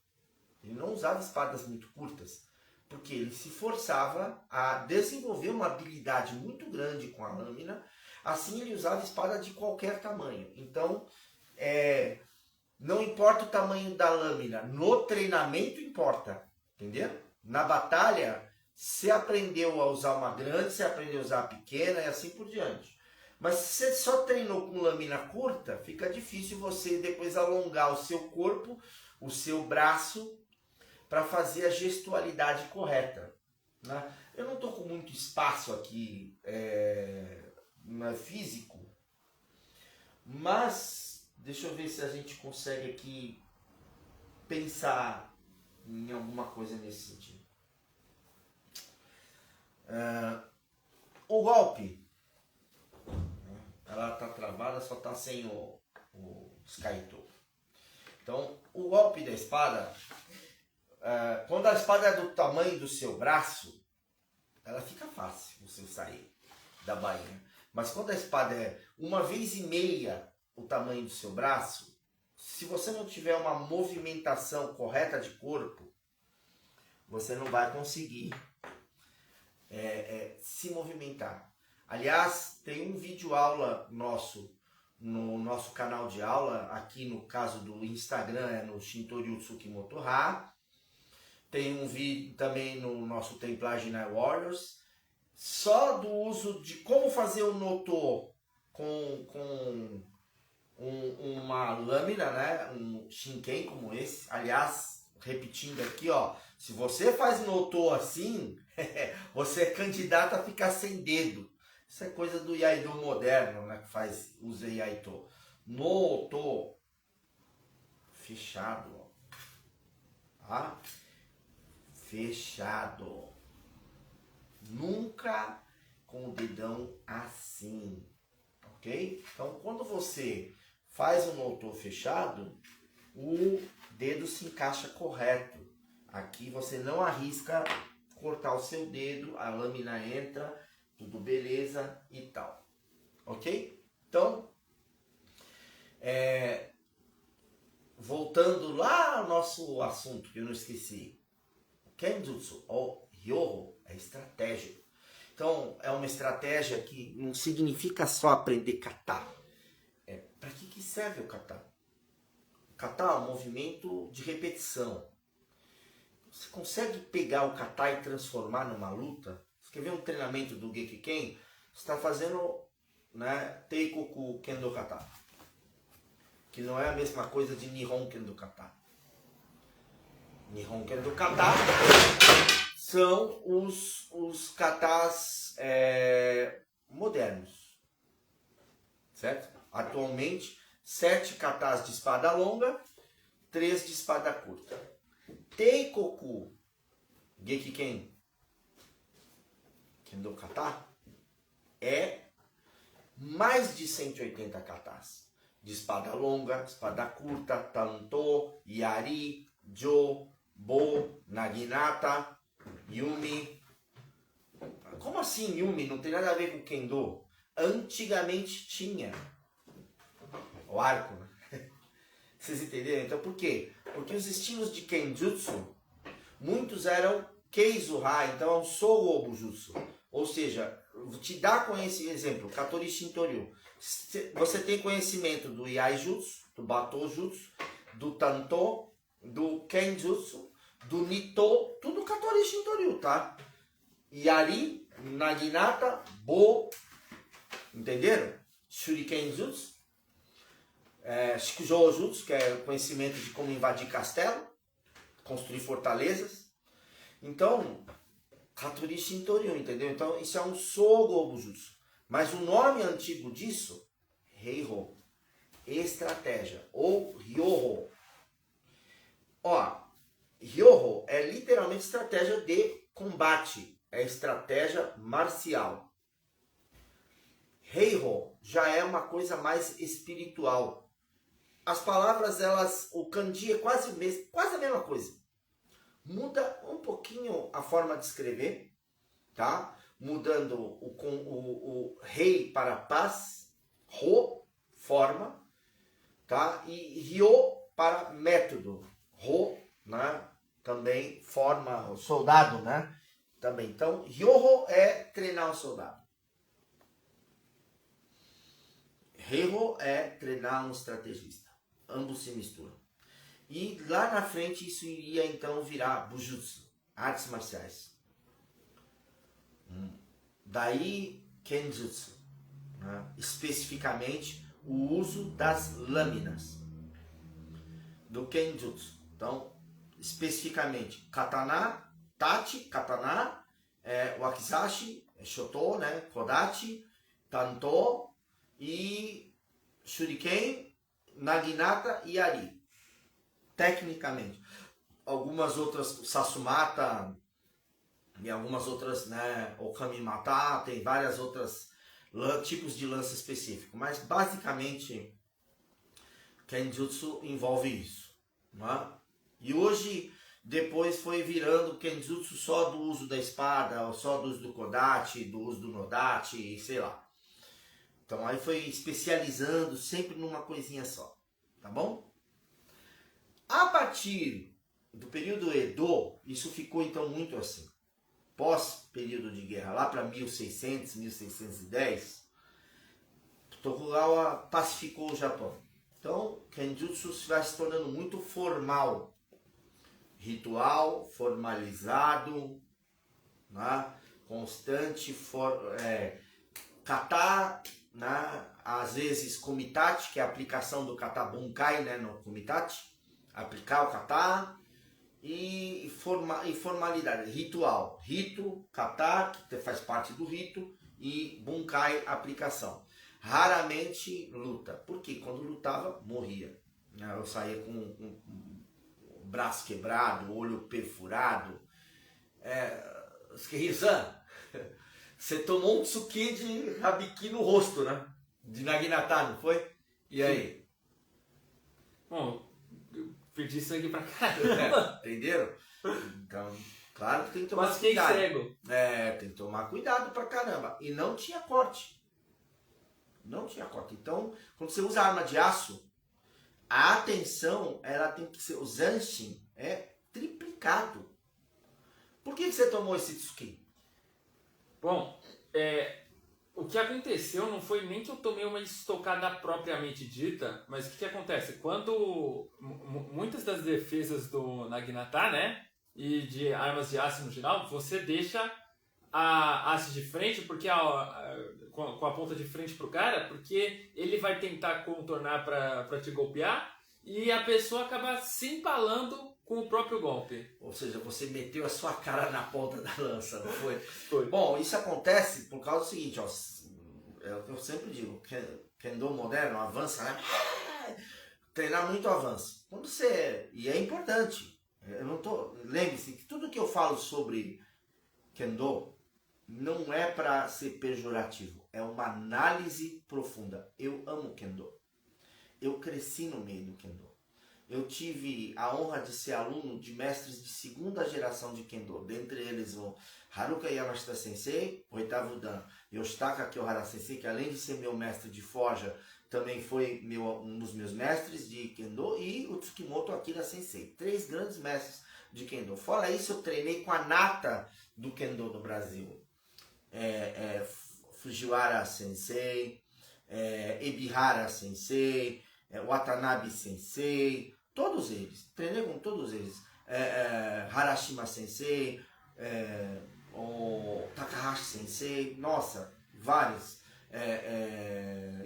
Ele não usava espadas muito curtas, porque ele se forçava a desenvolver uma habilidade muito grande com a lâmina. Assim ele usava espada de qualquer tamanho. Então, não importa o tamanho da lâmina, no treinamento importa, entendeu? Na batalha, você aprendeu a usar uma grande, você aprendeu a usar a pequena e assim por diante. Mas se você só treinou com lâmina curta, fica difícil você depois alongar o seu corpo, o seu braço, para fazer a gestualidade correta. Né? Eu não estou com muito espaço aqui físico, mas deixa eu ver se a gente consegue aqui pensar em alguma coisa nesse sentido. O golpe, ela está travada, só está sem o Skyto. Então, o golpe da espada, quando a espada é do tamanho do seu braço, ela fica fácil você sair da bainha. Mas quando a espada é 1,5 vezes o tamanho do seu braço, se você não tiver uma movimentação correta de corpo, você não vai conseguir se movimentar. Aliás, tem um vídeo aula nosso no nosso canal de aula, aqui no caso do Instagram, no Shintoryu Tsukimoto Ha. Tem um vídeo também no nosso Templage Night Warriors, só do uso de como fazer o noto com uma lâmina, né? Um shinken como esse. Aliás, repetindo aqui, ó, se você faz noto assim, você é candidato a ficar sem dedo. Isso é coisa do Iaido moderno, né? Que usa Iaido. Noto fechado, ó. Tá? Fechado. Nunca com o dedão assim, ok? Então, quando você faz um noto fechado, o dedo se encaixa correto. Aqui você não arrisca cortar o seu dedo, a lâmina entra, tudo beleza e tal, ok? Então, voltando lá ao nosso assunto, que eu não esqueci. Kenjutsu, ou Ryoho, é estratégia. Então, é uma estratégia que não significa só aprender kata. Para que serve o kata? O kata é um movimento de repetição. Você consegue pegar o kata e transformar numa luta? Você quer ver um treinamento do Gekiken? Você está fazendo, né, Teikoku Kendo Kata, que não é a mesma coisa de Nihon Kendo Kata. Nihon Kendo Kata são os katas modernos, certo? Atualmente, 7 katas de espada longa, 3 de espada curta. Teikoku Gekiken Kendo Kata é mais de 180 katas. De espada longa, espada curta, tanto, yari, jo, bo, naginata, yumi. Como assim yumi? Não tem nada a ver com kendo. Antigamente tinha o arco, né? Vocês entenderam? Então por quê? Porque os estilos de Kenjutsu, muitos eram Keizuha, então é um Sogo Bujutsu. Ou seja, te dá conhecimento, exemplo, Katori Shintoryu. Você tem conhecimento do Iaijutsu, do Bato Jutsu, do Tanto, do Kenjutsu, do Nito, tudo Katori Shintoryu, tá? Yari, Naginata, Bo, entenderam? Shuriken Jutsu, Shikujou Jutsu, que é o conhecimento de como invadir castelo, construir fortalezas. Então, Katori Shintoryu, entendeu? Então, isso é um Sogo Bujutsu. Mas o nome antigo disso, Heiho, estratégia, ou Ryoho. Ó, Ryoho é literalmente estratégia de combate, é estratégia marcial. Heiho já é uma coisa mais espiritual. As palavras, o kanji é quase a mesma coisa. Muda um pouquinho a forma de escrever, tá? Mudando o rei para paz, ro, forma, tá? E ryo para método, ro, né? Também forma, o soldado, né? Também. Então, ryoho é treinar o soldado. Heiho é treinar um estrategista. Ambos se misturam. E lá na frente isso iria então virar Bujutsu, artes marciais. Daí Kenjutsu, né? Especificamente o uso das lâminas do Kenjutsu. Então, especificamente Katana, Tachi, Katana, Wakizashi, Shoto, né? Kodachi, Tanto e Shuriken, Naginata e Yari. Tecnicamente. Algumas outras, Sasumata e algumas outras, né, Okamimata, tem várias outras tipos de lança específico. Mas basicamente Kenjutsu envolve isso. Né? E hoje, depois foi virando Kenjutsu só do uso da espada, só do uso do Kodachi, do uso do Nodachi, sei lá. Então aí foi especializando sempre numa coisinha só. Tá bom? A partir do período Edo, isso ficou então muito assim. Pós período de guerra, lá para 1600, 1610, Tokugawa pacificou o Japão. Então, Kenjutsu vai se tornando muito formal. Ritual, formalizado, né? Constante, kata, né? Às vezes komitachi, que é a aplicação do kata bunkai, né? No komitachi, aplicar o kata, e formalidade, ritual, rito, kata, que faz parte do rito, e bunkai, aplicação. Raramente luta, porque quando lutava, morria. Eu saía com o braço quebrado, o olho perfurado. Skei-san, você tomou um tsuki de Habiki no rosto, né? De Naginata, não foi? E aí? Bom, eu perdi sangue pra caramba. Entenderam? Então, claro que tem que tomar Mas fiquei cuidado. cego. Tem que tomar cuidado pra caramba. E não tinha corte. Não tinha corte. Então, quando você usa arma de aço, a atenção, ela tem que ser, o zanshin é triplicado. Por que você tomou esse tsuki? Bom, o que aconteceu não foi nem que eu tomei uma estocada propriamente dita, mas o que acontece? Quando muitas das defesas do Naginata, né, e de armas de aço no geral, você deixa a haste de frente, porque com a ponta de frente pro cara, porque ele vai tentar contornar para te golpear e a pessoa acaba se empalando com o próprio golpe. Ou seja, você meteu a sua cara na ponta da lança, não foi? Foi. Bom, isso acontece por causa do seguinte, ó, é o que eu sempre digo, Kendo moderno avança, né? Treinar muito avança. Quando você... E é importante. Eu não tô... Lembre-se que tudo que eu falo sobre Kendo não é para ser pejorativo. É uma análise profunda. Eu amo Kendo. Eu cresci no meio do Kendo. eu tive a honra de ser aluno de mestres de segunda geração de Kendo, dentre eles o Haruka Yamashita Sensei, o oitavo Dan, Yoshitaka Kyohara Sensei, que além de ser meu mestre de forja, também foi um dos meus mestres de Kendo, e o Tsukimoto Akira Sensei. 3 grandes mestres de Kendo. Fora isso, eu treinei com a nata do Kendo do Brasil. Fujiwara Sensei, Ebihara Sensei, Watanabe Sensei, todos eles. Treinei com todos eles. Harashima Sensei, o Takahashi Sensei, nossa, vários.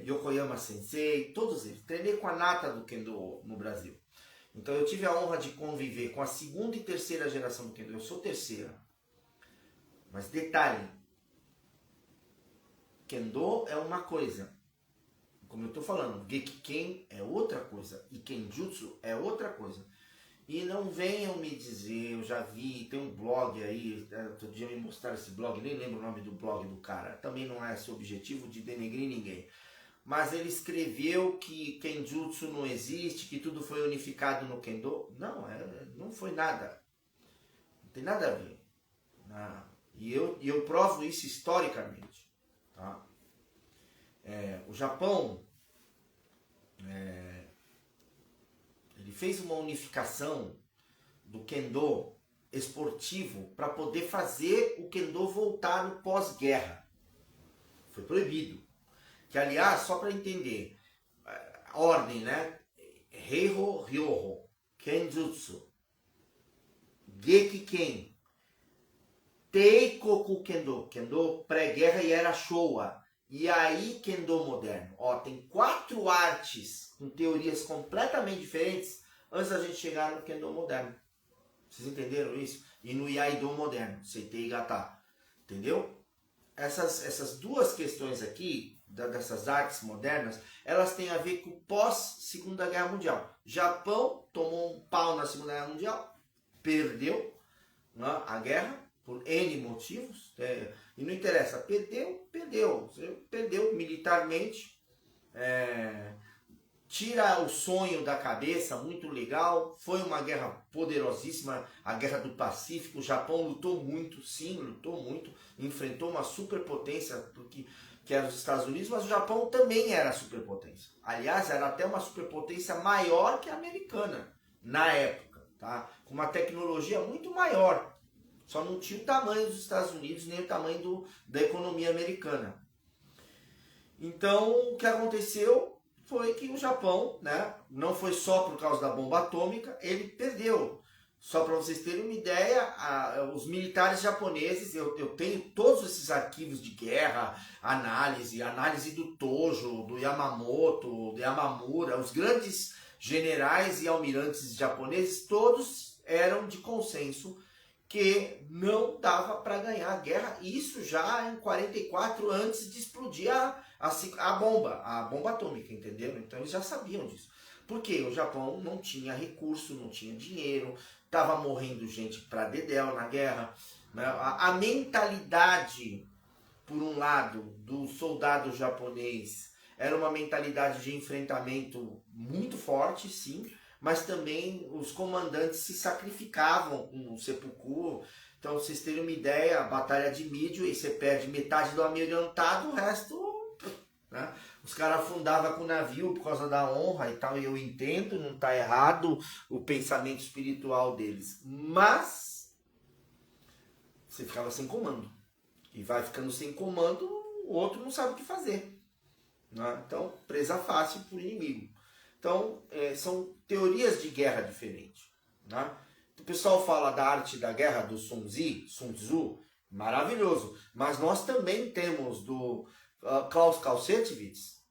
Yokoyama Sensei, todos eles. Treinei com a nata do Kendo no Brasil. Então eu tive a honra de conviver com a segunda e terceira geração do Kendo. Eu sou terceira. Mas detalhe, Kendo é uma coisa. Como eu estou falando, Gekiken é outra coisa. E Kenjutsu é outra coisa. E não venham me dizer, eu já vi, tem um blog aí, outro dia me mostraram esse blog, nem lembro o nome do blog do cara. Também não é esse o objetivo de denegrir ninguém. Mas ele escreveu que Kenjutsu não existe, que tudo foi unificado no Kendo. Não, não foi nada. Não tem nada a ver. E eu provo isso historicamente. Tá? O Japão, ele fez uma unificação do Kendo esportivo para poder fazer o Kendo voltar no pós-guerra. Foi proibido. Que, aliás, só para entender, a ordem, né? Heiho Ryoho, Kenjutsu, Gekiken, Teikoku Kendo, Kendo pré-guerra e era Showa. E aí Kendo moderno. Tem 4 artes com teorias completamente diferentes antes da gente chegar no Kendo moderno. Vocês entenderam isso? E no Iaido moderno, Seitei Gata. Entendeu? Essas duas questões aqui, dessas artes modernas, elas têm a ver com o pós-Segunda Guerra Mundial. Japão tomou um pau na Segunda Guerra Mundial, perdeu, né, a guerra, por N motivos, e não interessa, perdeu militarmente, tira o sonho da cabeça, muito legal, foi uma guerra poderosíssima, a Guerra do Pacífico, o Japão lutou muito, enfrentou uma superpotência, que era os Estados Unidos, mas o Japão também era superpotência. Aliás, era até uma superpotência maior que a americana, na época, tá? Com uma tecnologia muito maior. Só não tinha o tamanho dos Estados Unidos, nem o tamanho da economia americana. Então, o que aconteceu foi que o Japão, né, não foi só por causa da bomba atômica, ele perdeu. Só para vocês terem uma ideia, os militares japoneses, eu tenho todos esses arquivos de guerra, análise do Tojo, do Yamamoto, do Yamamura, os grandes generais e almirantes japoneses, todos eram de consenso que não dava para ganhar a guerra, isso já em 44, antes de explodir a bomba atômica, entenderam? Então eles já sabiam disso. Porque o Japão não tinha recurso, não tinha dinheiro, estava morrendo gente para dedéu na guerra. Né? A mentalidade, por um lado, do soldado japonês era uma mentalidade de enfrentamento muito forte, sim, mas também os comandantes se sacrificavam no seppuku. Então, vocês terem uma ideia, a batalha de Midway, você perde metade do almirantado, o resto... Né? Os caras afundavam com o navio por causa da honra e tal, e eu entendo, não está errado o pensamento espiritual deles, mas você ficava sem comando, e vai ficando sem comando, o outro não sabe o que fazer, né? Então, presa fácil por inimigo. Então, são teorias de guerra diferentes, né? O pessoal fala da arte da guerra do Sun Tzu, maravilhoso, mas nós também temos do Klaus Clausewitz,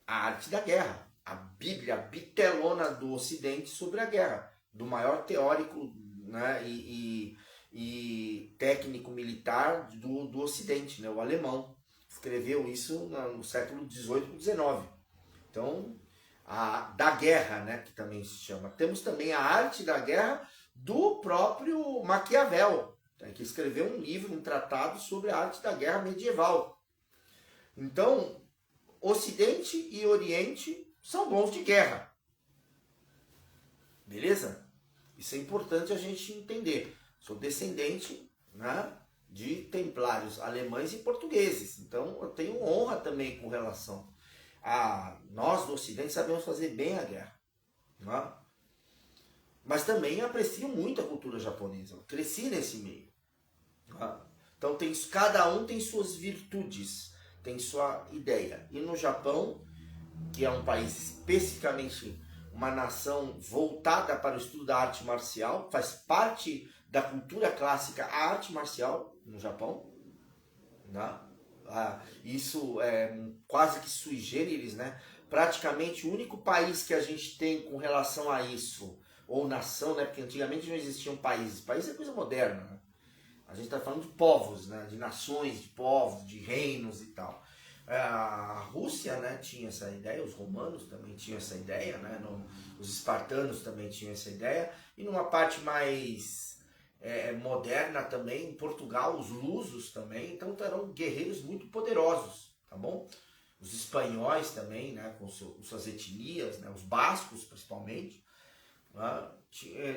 a arte da guerra, a Bíblia bitelona do Ocidente sobre a guerra, do maior teórico, né, e técnico militar do Ocidente, né, o alemão. Escreveu isso no século XVIII e XIX. Então, da guerra, né, que também se chama. Temos também a arte da guerra do próprio Maquiavel, que escreveu um livro, um tratado sobre a arte da guerra medieval. Então, Ocidente e Oriente são bons de guerra. Beleza? Isso é importante a gente entender. Sou descendente, né, de templários alemães e portugueses. Então eu tenho honra também com relação a nós do Ocidente sabemos fazer bem a guerra. Né? Mas também aprecio muito a cultura japonesa. Eu cresci nesse meio. Né? Então cada um tem suas virtudes, tem sua ideia. E no Japão, que é um país especificamente uma nação voltada para o estudo da arte marcial, faz parte da cultura clássica a arte marcial no Japão, né? Isso é quase que sui generis, né? Praticamente o único país que a gente tem com relação a isso, ou nação, né? Porque antigamente não existiam países. País é coisa moderna, né? A gente está falando de povos, né? De nações, de povos, de reinos e tal. A Rússia, né, tinha essa ideia, os romanos também tinham essa ideia, né? Os espartanos também tinham essa ideia. E numa parte mais moderna também, em Portugal, os lusos também, então eram guerreiros muito poderosos, tá bom? Os espanhóis também, né, com suas etnias, né, os bascos principalmente, né,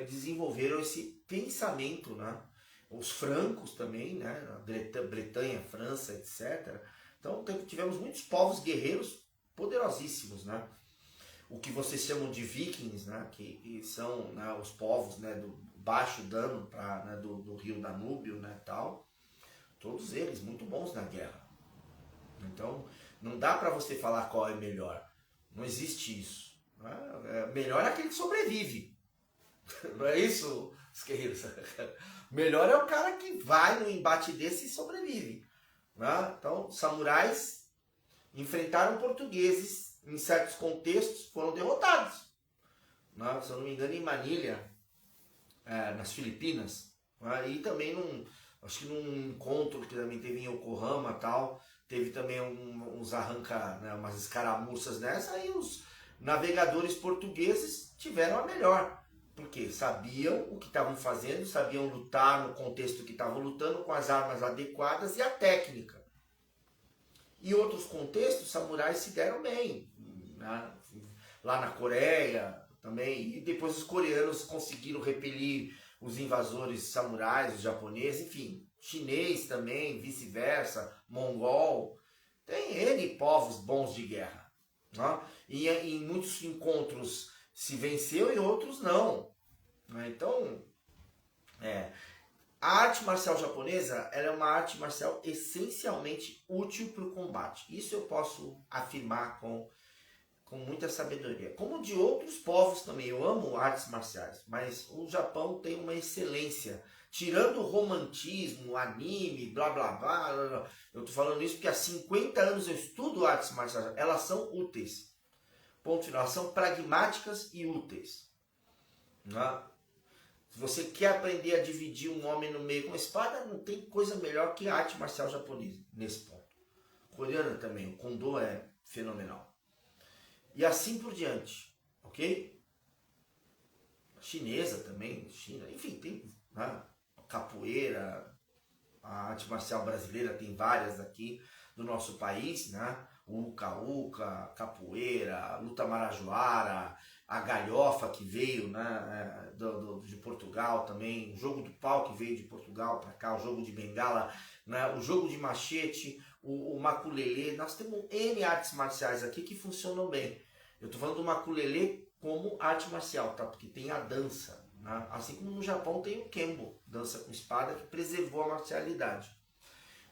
desenvolveram esse pensamento, né? Os francos também, né, Bretanha, França, etc. Então tivemos muitos povos guerreiros poderosíssimos, né? O que vocês chamam de vikings, né, que são, né, os povos, né, do baixo dano né, do rio Danúbio, né, tal. Todos eles muito bons na guerra. Então não dá para você falar qual é melhor. Não existe isso. Né? Melhor é aquele que sobrevive. Não é isso, os guerreiros? Melhor é o cara que vai no embate desse e sobrevive. Né? Então, samurais enfrentaram portugueses em certos contextos, foram derrotados. Né? Se eu não me engano, em Manilha, nas Filipinas, né? E também acho que num encontro que também teve em Yokohama e tal, teve também uns né, umas escaramuças nessa, aí os navegadores portugueses tiveram a melhor. Porque sabiam o que estavam fazendo, sabiam lutar no contexto que estavam lutando, com as armas adequadas e a técnica. Em outros contextos, samurais se deram bem. Né? Lá na Coreia também. E depois os coreanos conseguiram repelir os invasores samurais, os japoneses, enfim. Chinês também, vice-versa, mongol. Tem N povos bons de guerra. Né? E em muitos encontros se venceu e outros não. Então, a arte marcial japonesa ela é uma arte marcial essencialmente útil para o combate. Isso eu posso afirmar com muita sabedoria. Como de outros povos também. Eu amo artes marciais, mas o Japão tem uma excelência. Tirando o romantismo, anime, blá blá blá. Eu estou falando isso porque há 50 anos eu estudo artes marciais. Elas são úteis. Ponto final. Elas são pragmáticas e úteis. Né? Se você quer aprender a dividir um homem no meio com uma espada, não tem coisa melhor que a arte marcial japonesa nesse ponto. Coreana também, o Kondo é fenomenal. E assim por diante, ok? Chinesa também, China, enfim, tem, né? Capoeira, a arte marcial brasileira tem várias aqui no nosso país, né? Uca, capoeira, luta marajoara, a galhofa que veio, né, de Portugal também, o jogo do pau que veio de Portugal para cá, o jogo de bengala, né, o jogo de machete, o maculelê. Nós temos N artes marciais aqui que funcionam bem. Eu estou falando do maculelê como arte marcial, tá? Porque tem a dança, né? Assim como no Japão tem o Kembo, dança com espada, que preservou a marcialidade.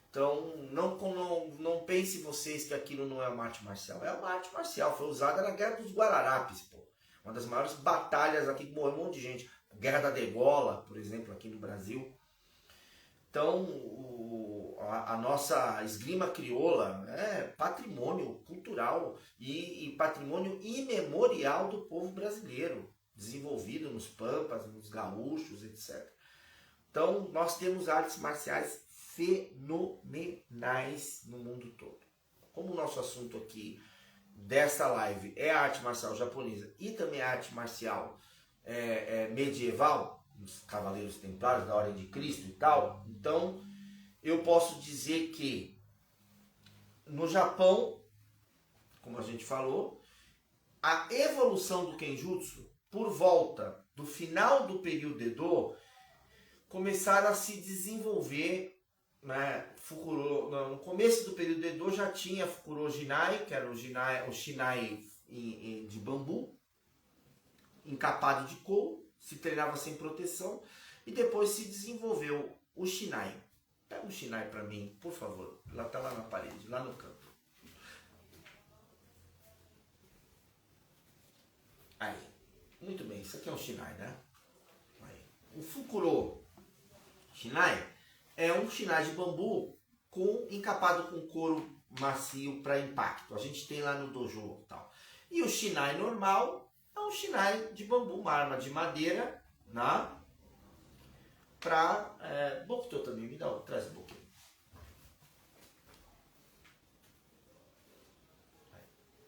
Então, não pense vocês que aquilo não é uma arte marcial. É uma arte marcial, foi usada na Guerra dos Guararapes, pô. Uma das maiores batalhas aqui, que morreu um monte de gente. A Guerra da Degola, por exemplo, aqui no Brasil. Então, a nossa esgrima crioula é patrimônio cultural e patrimônio imemorial do povo brasileiro, desenvolvido nos pampas, nos gaúchos, etc. Então, nós temos artes marciais fenomenais no mundo todo. Como o nosso assunto aqui dessa live é a arte marcial japonesa e também a arte marcial medieval, os Cavaleiros Templários da Ordem de Cristo e tal, então eu posso dizer que no Japão, como a gente falou, a evolução do Kenjutsu por volta do final do período Edo, começaram a se desenvolver, né? Fukuro, no começo do período Edo já tinha Fukuro Jinai, que era o Shinai de bambu, encapado de couro, se treinava sem proteção, e depois se desenvolveu o Shinai. Pega um Shinai para mim, por favor. Ela tá lá na parede, lá no canto. Aí. Muito bem, isso aqui é um Shinai, né? Aí. O Fukuro Shinai é um Shinai de bambu encapado com couro macio para impacto. A gente tem lá no dojo e tal. E o Shinai normal é um Shinai de bambu, uma arma de madeira, né? Para Bokuto também, me dá, traz um pouquinho.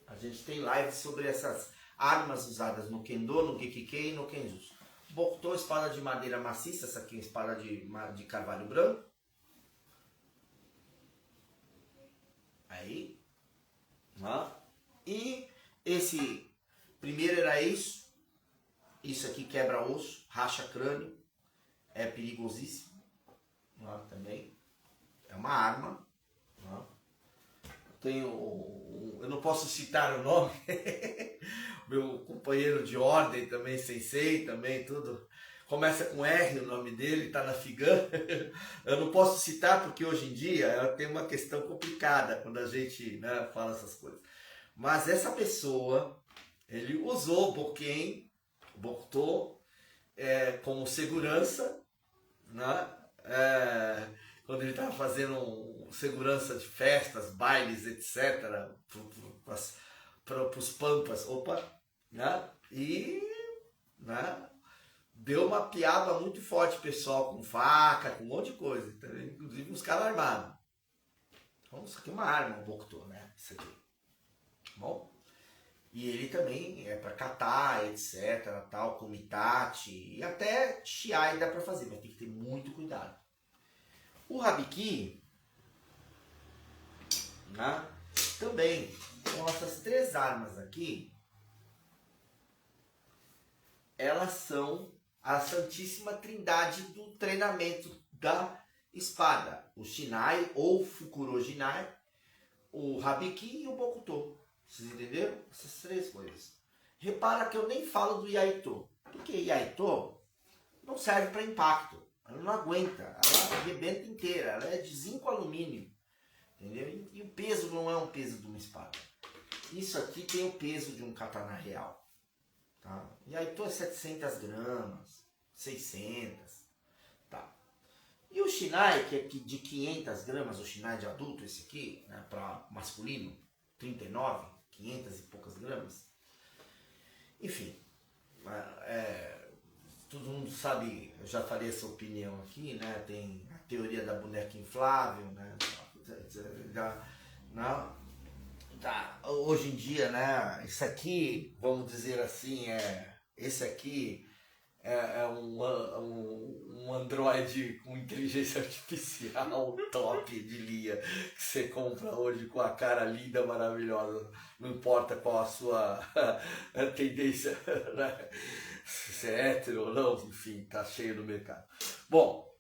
A gente tem lives sobre essas armas usadas no Kendo, no Gekikei e no Kenjutsu. Bokuto, espada de madeira maciça, essa aqui é espada de carvalho branco. Aí. Né? E esse primeiro era isso. Isso aqui quebra osso, racha crânio. É perigosíssimo. Né? Também. É uma arma. Né? Eu não posso citar o nome. Meu companheiro de ordem também, sensei, também, tudo. Começa com R o nome dele, tá na Figan. Eu não posso citar porque hoje em dia tem uma questão complicada quando a gente, né, fala essas coisas. Mas essa pessoa, ele usou Boken, Bokuto, como segurança, né? Quando ele estava fazendo segurança de festas, bailes, etc., para os pampas, né? E, né, deu uma piada muito forte, pessoal, com faca, com um monte de coisa, inclusive uns caras armados. Então, isso aqui é uma arma, um Bokuto, né? Isso aqui. Bom? E ele também é para catar, etc., tal, como Itachi, e até Shiai dá para fazer, mas tem que ter muito cuidado. O Habiki, né, também, com essas três armas aqui, elas são a santíssima trindade do treinamento da espada. O Shinai, ou Fukuro Jinai, o Habiki e o Bokuto. Vocês entenderam? Essas três coisas. Repara que eu nem falo do Yaito, porque Yaito não serve para impacto. Ela não aguenta, ela arrebenta inteira, ela é de zinco alumínio, entendeu? E o peso não é um peso de uma espada. Isso aqui tem o peso de um katana real. Tá? E aí é 700 gramas, 600, tá? E o Shinai, que é de 500 gramas, o Shinai de adulto, esse aqui, né, para masculino, 39, 500 e poucas gramas. Enfim, todo mundo sabe, eu já falei essa opinião aqui, né? Tem a teoria da boneca inflável, né? Hoje em dia, né? Isso aqui, vamos dizer assim, esse aqui é um Android com inteligência artificial top de linha que você compra hoje com a cara linda, maravilhosa. Não importa qual a sua tendência, né? Se é hétero ou não, enfim, tá cheio no mercado. Bom,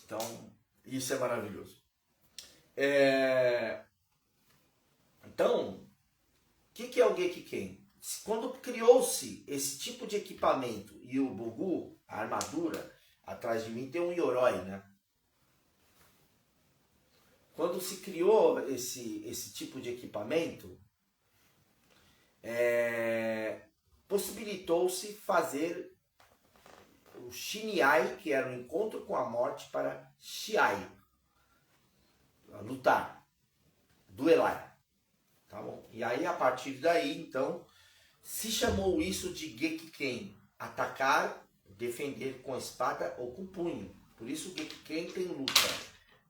então isso é maravilhoso. Então, o que é o Gekiken? Quando criou-se esse tipo de equipamento e o Bogu, a armadura, atrás de mim tem um Yoroi, né? Quando se criou esse tipo de equipamento, possibilitou-se fazer o Shiniai, que era o encontro com a morte, para Shiai, lutar, duelar. Tá bom? E aí, a partir daí, então, se chamou isso de Gekiken, atacar, defender com a espada ou com punho. Por isso o Gekiken tem luta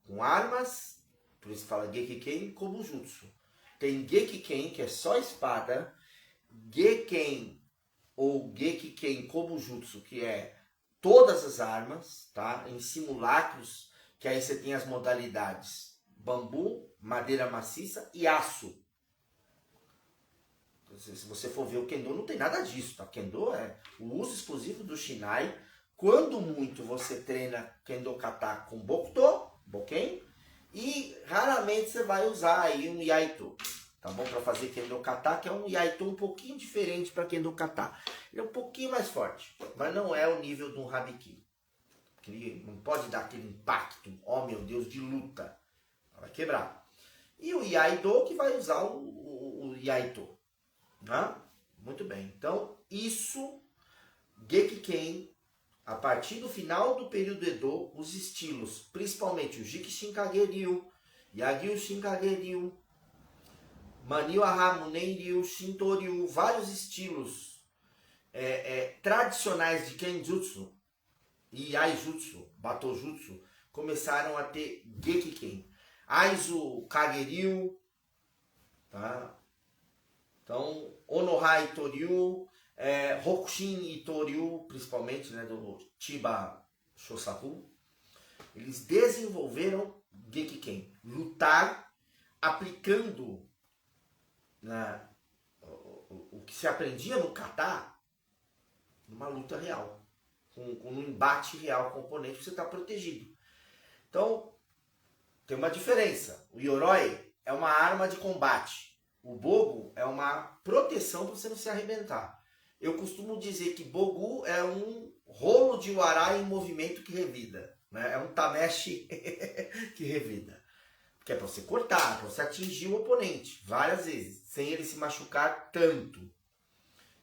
com armas, por isso fala Gekiken como Jutsu. Tem Gekiken, que é só espada, Geken ou Gekiken como Jutsu, que é todas as armas, tá? Em simulacros, que aí você tem as modalidades bambu, madeira maciça e aço. Se você for ver o Kendo, não tem nada disso, tá? Kendo é o uso exclusivo do Shinai. Quando muito você treina Kendo Kata com Bokuto, Boken, e raramente você vai usar aí um Yaito, tá bom? Para fazer Kendo Kata, que é um Yaito um pouquinho diferente para Kendo Kata. Ele é um pouquinho mais forte, mas não é o nível de um Habiki. Ele não pode dar aquele impacto, oh meu Deus, de luta. Vai quebrar. E o Iaido que vai usar o Yaito. Né? Muito bem. Então, isso, Gekiken, a partir do final do período Edo, os estilos, principalmente o Jikishinkage-ryu, Yagyu-shinkage-ryu, Maniwa-ha, Munen-ryu, Shinto-ryu, vários estilos tradicionais de Kenjutsu e Aijutsu, Batojutsu, começaram a ter Gekiken. Aizu Kage-ryu, tá? Então, Onohai Itoryu, Hokushin Itoryu, principalmente, né, do Chiba Shosaku, eles desenvolveram Gekiken, lutar aplicando o que se aprendia no kata numa luta real, com um embate real com o oponente, você está protegido. Então, tem uma diferença. O Yoroi é uma arma de combate. O Bogu é uma proteção para você não se arrebentar. Eu costumo dizer que Bogu é um rolo de Wara em movimento que revida. Né? É um Tameshi que revida. Que é para você cortar, para você atingir o oponente várias vezes, sem ele se machucar tanto.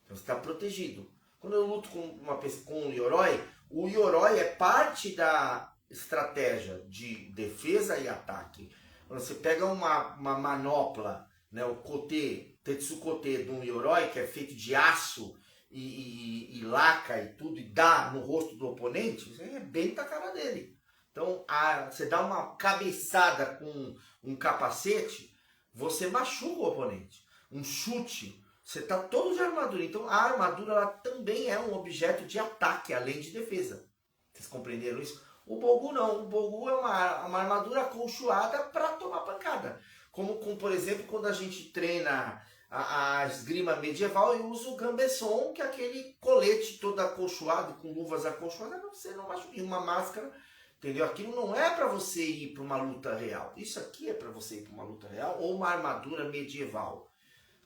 Então você está protegido. Quando eu luto com um Yoroi, o Yoroi é parte da estratégia de defesa e ataque. Quando você pega uma manopla, né, o kote, tetsukote de um Yoroi, que é feito de aço e laca e tudo, e dá no rosto do oponente, você arrebenta a cara dele. Então, você dá uma cabeçada com um capacete, você machuca o oponente. Um chute, você está todo de armadura. Então, a armadura ela também é um objeto de ataque, além de defesa. Vocês compreenderam isso? O Bogu não. O Bogu é uma armadura acolchoada para tomar pancada. Como, por exemplo, quando a gente treina a esgrima medieval, eu uso o gambeson, que é aquele colete todo acolchoado, com luvas acolchoadas, para você não machucar. E uma máscara, entendeu? Aquilo não é para você ir para uma luta real. Isso aqui é para você ir para uma luta real ou uma armadura medieval.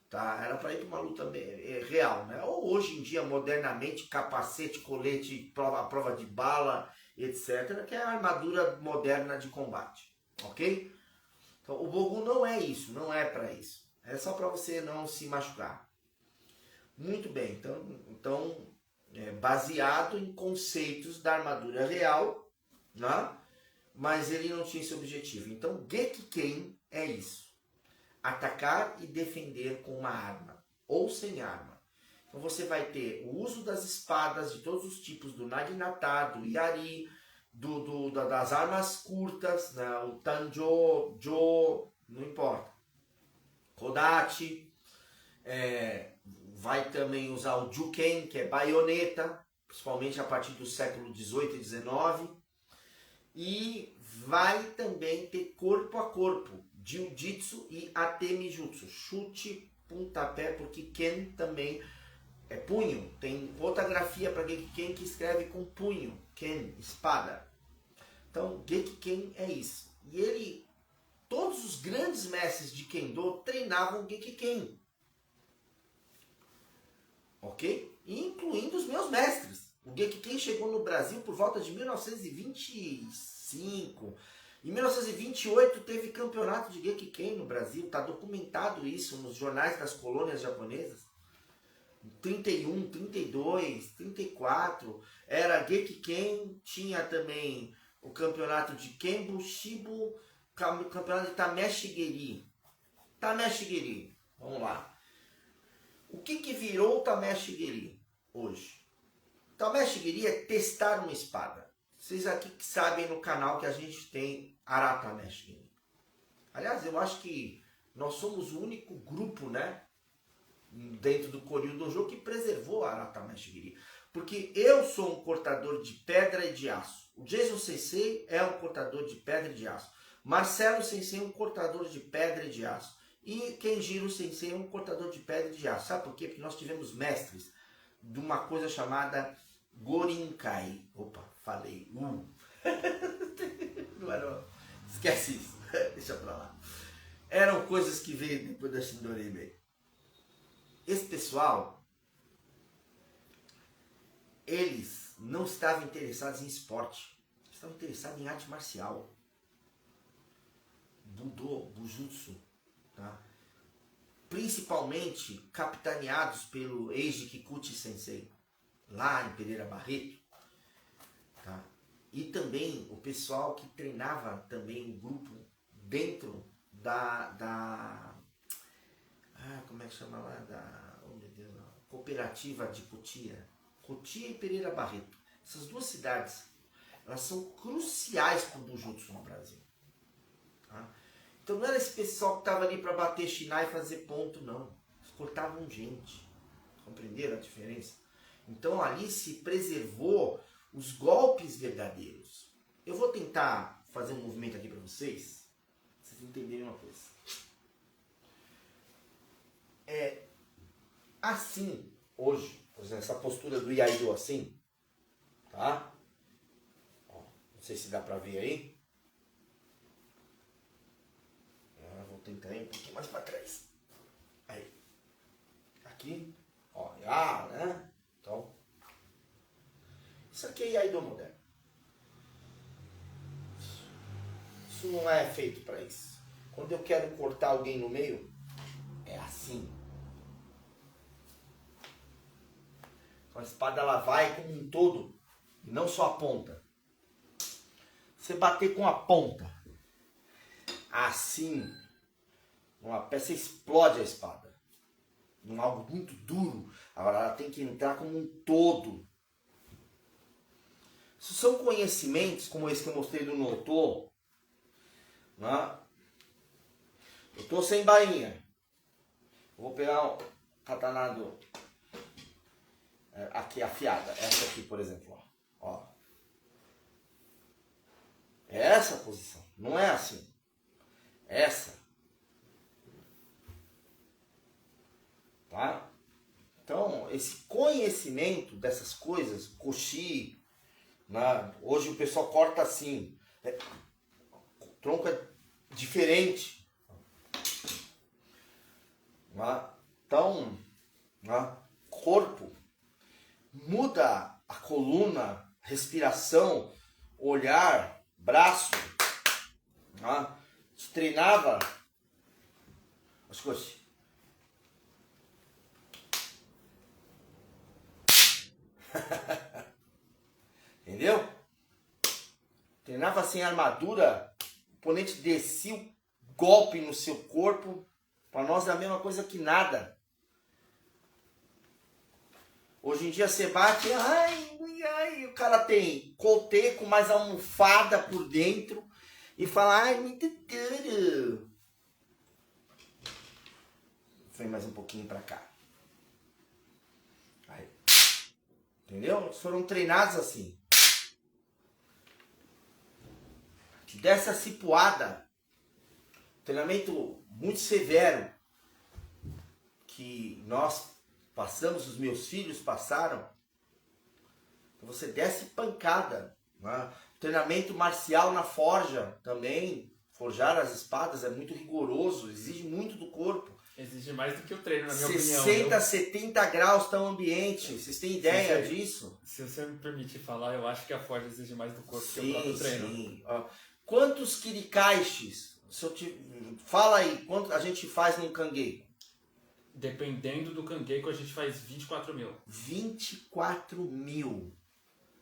Tá? Era para ir para uma luta real. Né? Ou hoje em dia, modernamente, capacete, colete, prova de bala, etc., que é a armadura moderna de combate. Ok? Então, o Bogu não é isso, não é para isso. É só para você não se machucar. Muito bem, então baseado em conceitos da armadura real, né? Mas ele não tinha esse objetivo. Então, Gekiken é isso. Atacar e defender com uma arma, ou sem arma. Então você vai ter o uso das espadas de todos os tipos, do Naginata, do Yari, das armas curtas, né? O Tanjo, Jo, não importa. Kodachi, vai também usar o Juken, que é baioneta, principalmente a partir do século XVIII e XIX. E vai também ter corpo a corpo, Jiu-Jitsu e Atemijutsu, chute, pontapé, porque Ken também é punho. Tem outra grafia para Gekiken que escreve com punho, Ken, espada. Então, Gekiken é isso. E todos os grandes mestres de Kendo treinavam Gekiken. Ok? Incluindo os meus mestres. O Gekiken chegou no Brasil por volta de 1925. Em 1928 teve campeonato de Gekiken no Brasil. Está documentado isso nos jornais das colônias japonesas. 31, 32, 34. Era Gekiken, tinha também o campeonato de Kenbu, Shibu, campeonato de Tameshigeri. Tameshigeri, vamos lá. O que virou o Tameshigeri hoje? Tameshigeri é testar uma espada. Vocês aqui que sabem no canal que a gente tem Aratameshigeri. Aliás, eu acho que nós somos o único grupo, né, dentro do Koryu Dojo que preservou a Aratameshigeri. Porque eu sou um cortador de pedra e de aço. O Jason Sensei é um cortador de pedra e de aço. Marcelo Sensei é um cortador de pedra e de aço. E Kenjiro Sensei é um cortador de pedra e de aço. Sabe por quê? Porque nós tivemos mestres de uma coisa chamada Gorinkai. Opa, falei. Não era... Esquece isso. Deixa pra lá. Eram coisas que veio depois da Shindorei. Esse pessoal, eles não estavam interessados em esporte. Estavam interessados em arte marcial. Budo, Bujutsu. Tá? Principalmente capitaneados pelo Eiji Kikuchi Sensei, lá em Pereira Barreto. Tá? E também o pessoal que treinava também o grupo dentro como é que chama lá? Oh meu Deus, cooperativa de Cotia. Cotia e Pereira Barreto. Essas duas cidades, elas são cruciais para o Bujutsu no Brasil. Tá? Então não era esse pessoal que estava ali para bater Shinai e fazer ponto, não. Eles cortavam gente. Compreenderam a diferença? Então ali se preservou os golpes verdadeiros. Eu vou tentar fazer um movimento aqui para vocês entenderem uma coisa. É assim, hoje, por exemplo, essa postura do Iaido assim, tá? Ó, não sei se dá para ver aí. Vou tentar ir um pouquinho mais para trás. Aí. Aqui. Ó, né? Então. Isso aqui é Iaido moderno. Isso não é feito para isso. Quando eu quero cortar alguém no meio, é assim. Então a espada ela vai como um todo, e não só a ponta. Você bater com a ponta, assim, uma peça explode a espada. Num algo muito duro. Agora ela tem que entrar como um todo. Isso são conhecimentos como esse que eu mostrei do Noto. Né? Eu estou sem bainha. Vou pegar o katanado aqui afiada. Essa aqui, por exemplo. Ó. É essa a posição. Não é assim. Essa. Tá? Então, esse conhecimento dessas coisas, koshi, né? Hoje o pessoal corta assim. O tronco é diferente. Né? Então, né? Corpo muda a coluna, respiração, olhar, braço. Né? Se treinava as coisas. Entendeu? Treinava sem armadura, o oponente descia o golpe no seu corpo. Para nós é a mesma coisa que nada. Hoje em dia você bate, o cara tem colete com mais almofada por dentro e fala, ai, muito duro. Vem mais um pouquinho para cá. Aí. Entendeu? Eles foram treinados assim. Dessa cipuada, treinamento muito severo que nós passamos, os meus filhos passaram, você desce pancada. Né? Treinamento marcial na forja também, forjar as espadas é muito rigoroso, exige muito do corpo. Exige mais do que o treino, na minha opinião. 60, 70 graus está o ambiente. Vocês têm ideia disso? Se você me permitir falar, eu acho que a forja exige mais do corpo que o próprio treino. Sim. Quantos kirikaishis? Fala aí, quanto a gente faz num kangeiko? Dependendo do kangeiko, a gente faz 24 mil. 24 mil.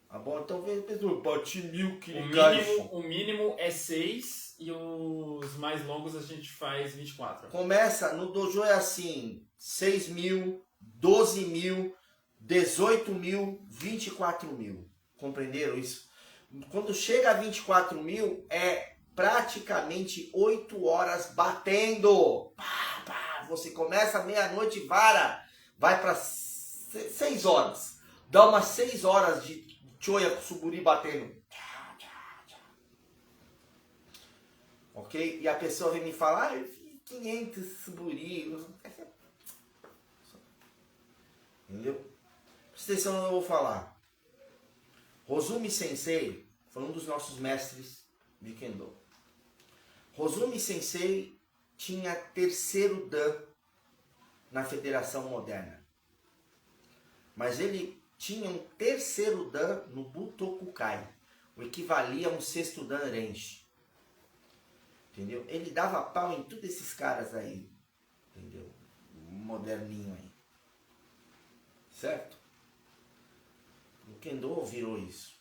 Tá bom? Então, Pedro, bate 1.000 kirikaishi. O mínimo é 6 e os mais longos a gente faz 24. Começa, no dojo é assim, 6 mil, 12 mil, 18 mil, 24 mil. Compreenderam isso? Quando chega a 24 mil, é praticamente 8 horas batendo. Pá, pá. Você começa meia-noite e vai para 6 horas. Dá umas 6 horas de choya com suburi batendo. Ok? E a pessoa vem me falar, 500 suburi. Entendeu? Presta atenção no que eu vou falar. Rosumi Sensei foi um dos nossos mestres de Kendo. Rosumi Sensei tinha terceiro Dan na Federação Moderna. Mas ele tinha um terceiro Dan no Butokukai, o equivalia a um sexto Dan Renshi. Entendeu? Ele dava pau em todos esses caras aí. Entendeu? Moderninho aí. Certo? O Kendo virou isso.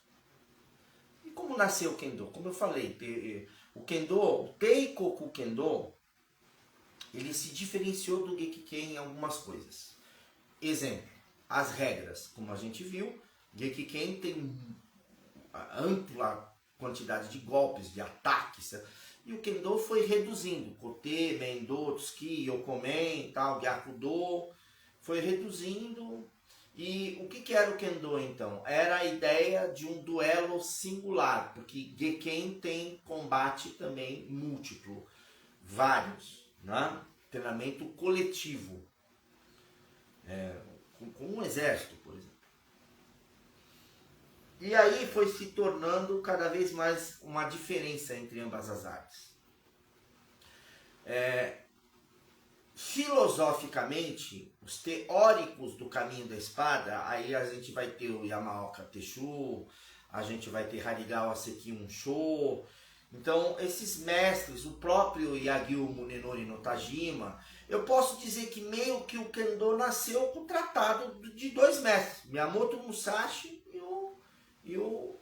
E como nasceu o Kendo? Como eu falei, o Kendo, o Teikoku Kendo, ele se diferenciou do Gekiken em algumas coisas. Exemplo, as regras. Como a gente viu, Gekiken tem ampla quantidade de golpes, de ataques. E o Kendo foi reduzindo. Kote, Mendo, Tsuki, Yokomen, tal, Gyakudo. Foi reduzindo. E o que era o Kendo então? Era a ideia de um duelo singular, porque Gekken tem combate também múltiplo, vários, né? Treinamento coletivo, com um exército, por exemplo. E aí foi se tornando cada vez mais uma diferença entre ambas as artes. Filosoficamente, os teóricos do caminho da espada, aí a gente vai ter o Yamaoka Teshu, a gente vai ter Harigawa Sekiun Sho. Então, esses mestres, o próprio Yagyu Munenori no Tajima, eu posso dizer que meio que o Kendo nasceu com o tratado de dois mestres, Miyamoto Musashi e o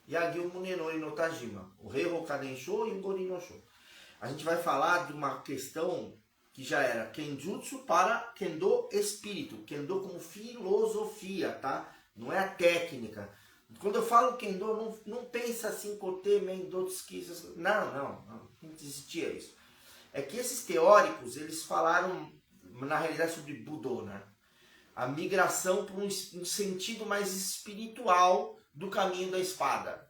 Yagyu Munenori no Tajima, o Rei Hokaden Sho e o Gorin no Sho. A gente vai falar de uma questão que já era Kenjutsu para Kendo espírito, Kendo como filosofia, tá? Não é a técnica. Quando eu falo Kendo, não pensa assim, Kote, Mendo, Tsuki, não existia isso. É que esses teóricos, eles falaram, na realidade, sobre Budo, né? A migração para um sentido mais espiritual do caminho da espada,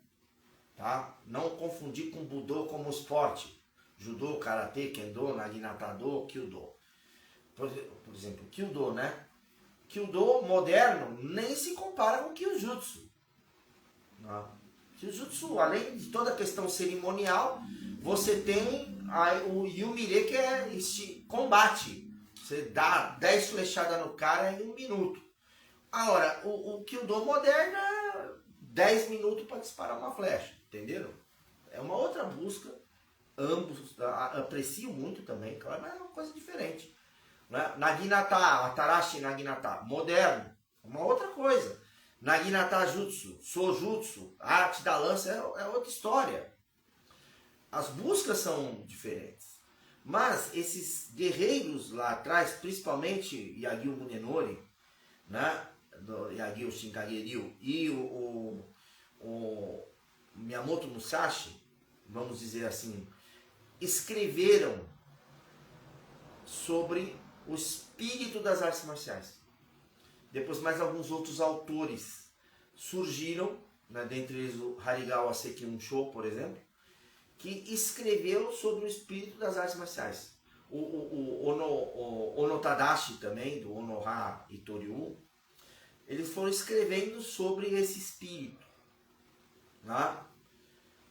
tá? Não confundir com Budo como esporte. Judô, Karatê, Kendo, Naginata-do, Kyudo. Por exemplo, Kyudo, né? Kyudo moderno nem se compara com Kyujutsu. Kyujutsu, além de toda a questão cerimonial, você tem o Yumire, que é este combate. Você dá 10 flechadas no cara em 1 minuto. Agora, o Kyudo moderno é 10 minutos para disparar uma flecha. Entenderam? É uma outra busca. Ambos aprecio muito também, claro, mas é uma coisa diferente. Né? Naginata, Atarashi Naginata, moderno, uma outra coisa. Naginata Jutsu, Sojutsu, arte da lança é outra história. As buscas são diferentes. Mas esses guerreiros lá atrás, principalmente Yagyu Munenori, né? Do Yagyu Shinkageryu e o Miyamoto Musashi, vamos dizer assim, escreveram sobre o espírito das artes marciais. Depois mais alguns outros autores surgiram, né, dentre eles o Harigawa Sekiun Sho, por exemplo, que escreveu sobre o espírito das artes marciais. O Ono Tadashi também, do Onoha Itoryu, eles foram escrevendo sobre esse espírito. Né?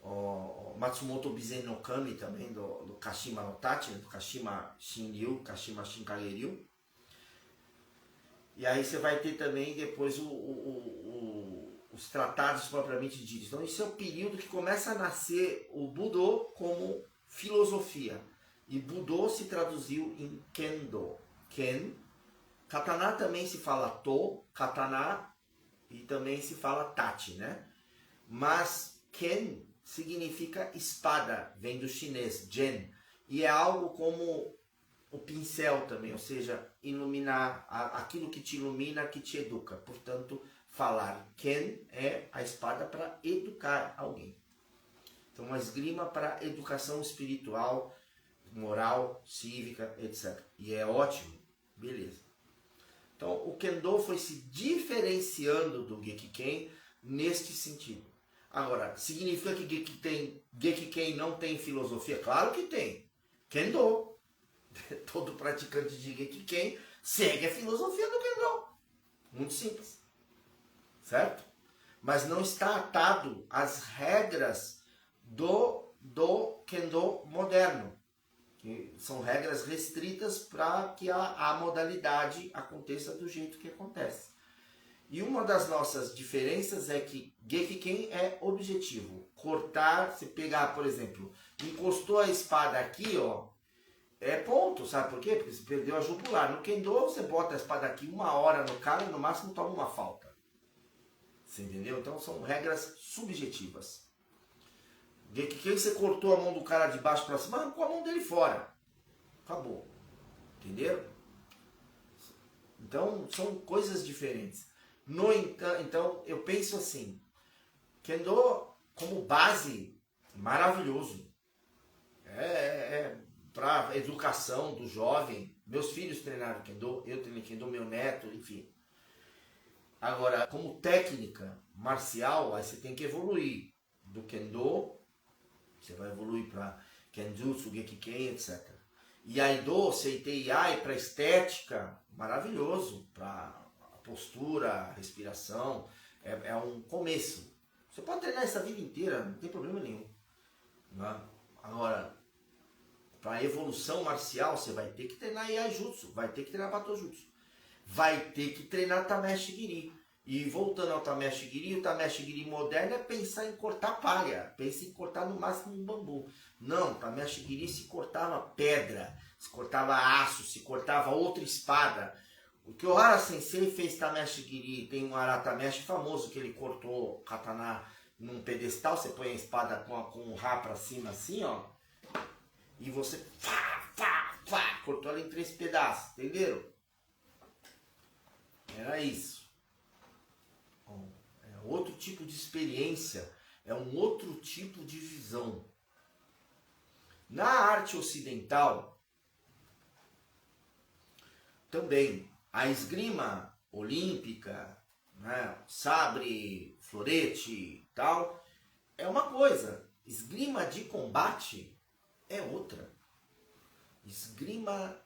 O Matsumoto Bizen no Kami também, do Kashima no Tachi, do Kashima Shinryu, Kashima Shinkageryu. E aí você vai ter também depois os tratados propriamente ditos. Então esse é o período que começa a nascer o Budo como filosofia. E Budo se traduziu em Kendo. Ken. Katana também se fala To, Katana, e também se fala Tachi, né? Mas Ken significa espada, vem do chinês, Jen. E é algo como o pincel também, ou seja, iluminar, aquilo que te ilumina, que te educa. Portanto, falar Ken é a espada para educar alguém. Então, uma esgrima para educação espiritual, moral, cívica, etc. E é ótimo, beleza. Então, o Kendo foi se diferenciando do Gekiken neste sentido. Agora, significa que Gekiken não tem filosofia? Claro que tem. Kendo. Todo praticante de Gekiken segue a filosofia do Kendo. Muito simples. Certo? Mas não está atado às regras do Kendo moderno. Que são regras restritas para que a modalidade aconteça do jeito que acontece. E uma das nossas diferenças é que Gekiken é objetivo. Cortar, se pegar, por exemplo, encostou a espada aqui, ó, é ponto, sabe por quê? Porque você perdeu a jugular. No Kendo, você bota a espada aqui 1 hora no cara e no máximo toma uma falta. Você entendeu? Então são regras subjetivas. Gekiken, você cortou a mão do cara de baixo para cima, arrancou a mão dele fora. Acabou. Entenderam? Então são coisas diferentes. No entanto, então eu penso assim, Kendo como base, maravilhoso. Para educação do jovem. Meus filhos treinaram Kendo, eu treinei Kendo, meu neto, enfim. Agora, como técnica marcial, aí você tem que evoluir. Do Kendo, você vai evoluir para Kenjutsu, Gekiken, etc. E Aido, Seitei Ai, para estética, maravilhoso. Para postura, respiração, é um começo. Você pode treinar essa vida inteira, não tem problema nenhum. Né? Agora, para evolução marcial, você vai ter que treinar Iaijutsu, vai ter que treinar Batojutsu, vai ter que treinar Tameshi Giri. E voltando ao Tameshi Giri, o Tameshi Giri moderno é pensar em cortar palha, pensa em cortar no máximo um bambu. Não, Tameshi Giri se cortava pedra, se cortava aço, se cortava outra espada. O que o Hara Sensei fez Tameshi Giri, tem um Aratameshi famoso que ele cortou katana num pedestal, você põe a espada com o Ra pra cima assim, ó, e você cortou ela em 3 pedaços, entenderam? Era isso. É outro tipo de experiência, é um outro tipo de visão. Na arte ocidental, também, a esgrima olímpica, né, sabre, florete e tal, é uma coisa. Esgrima de combate é outra. Esgrima...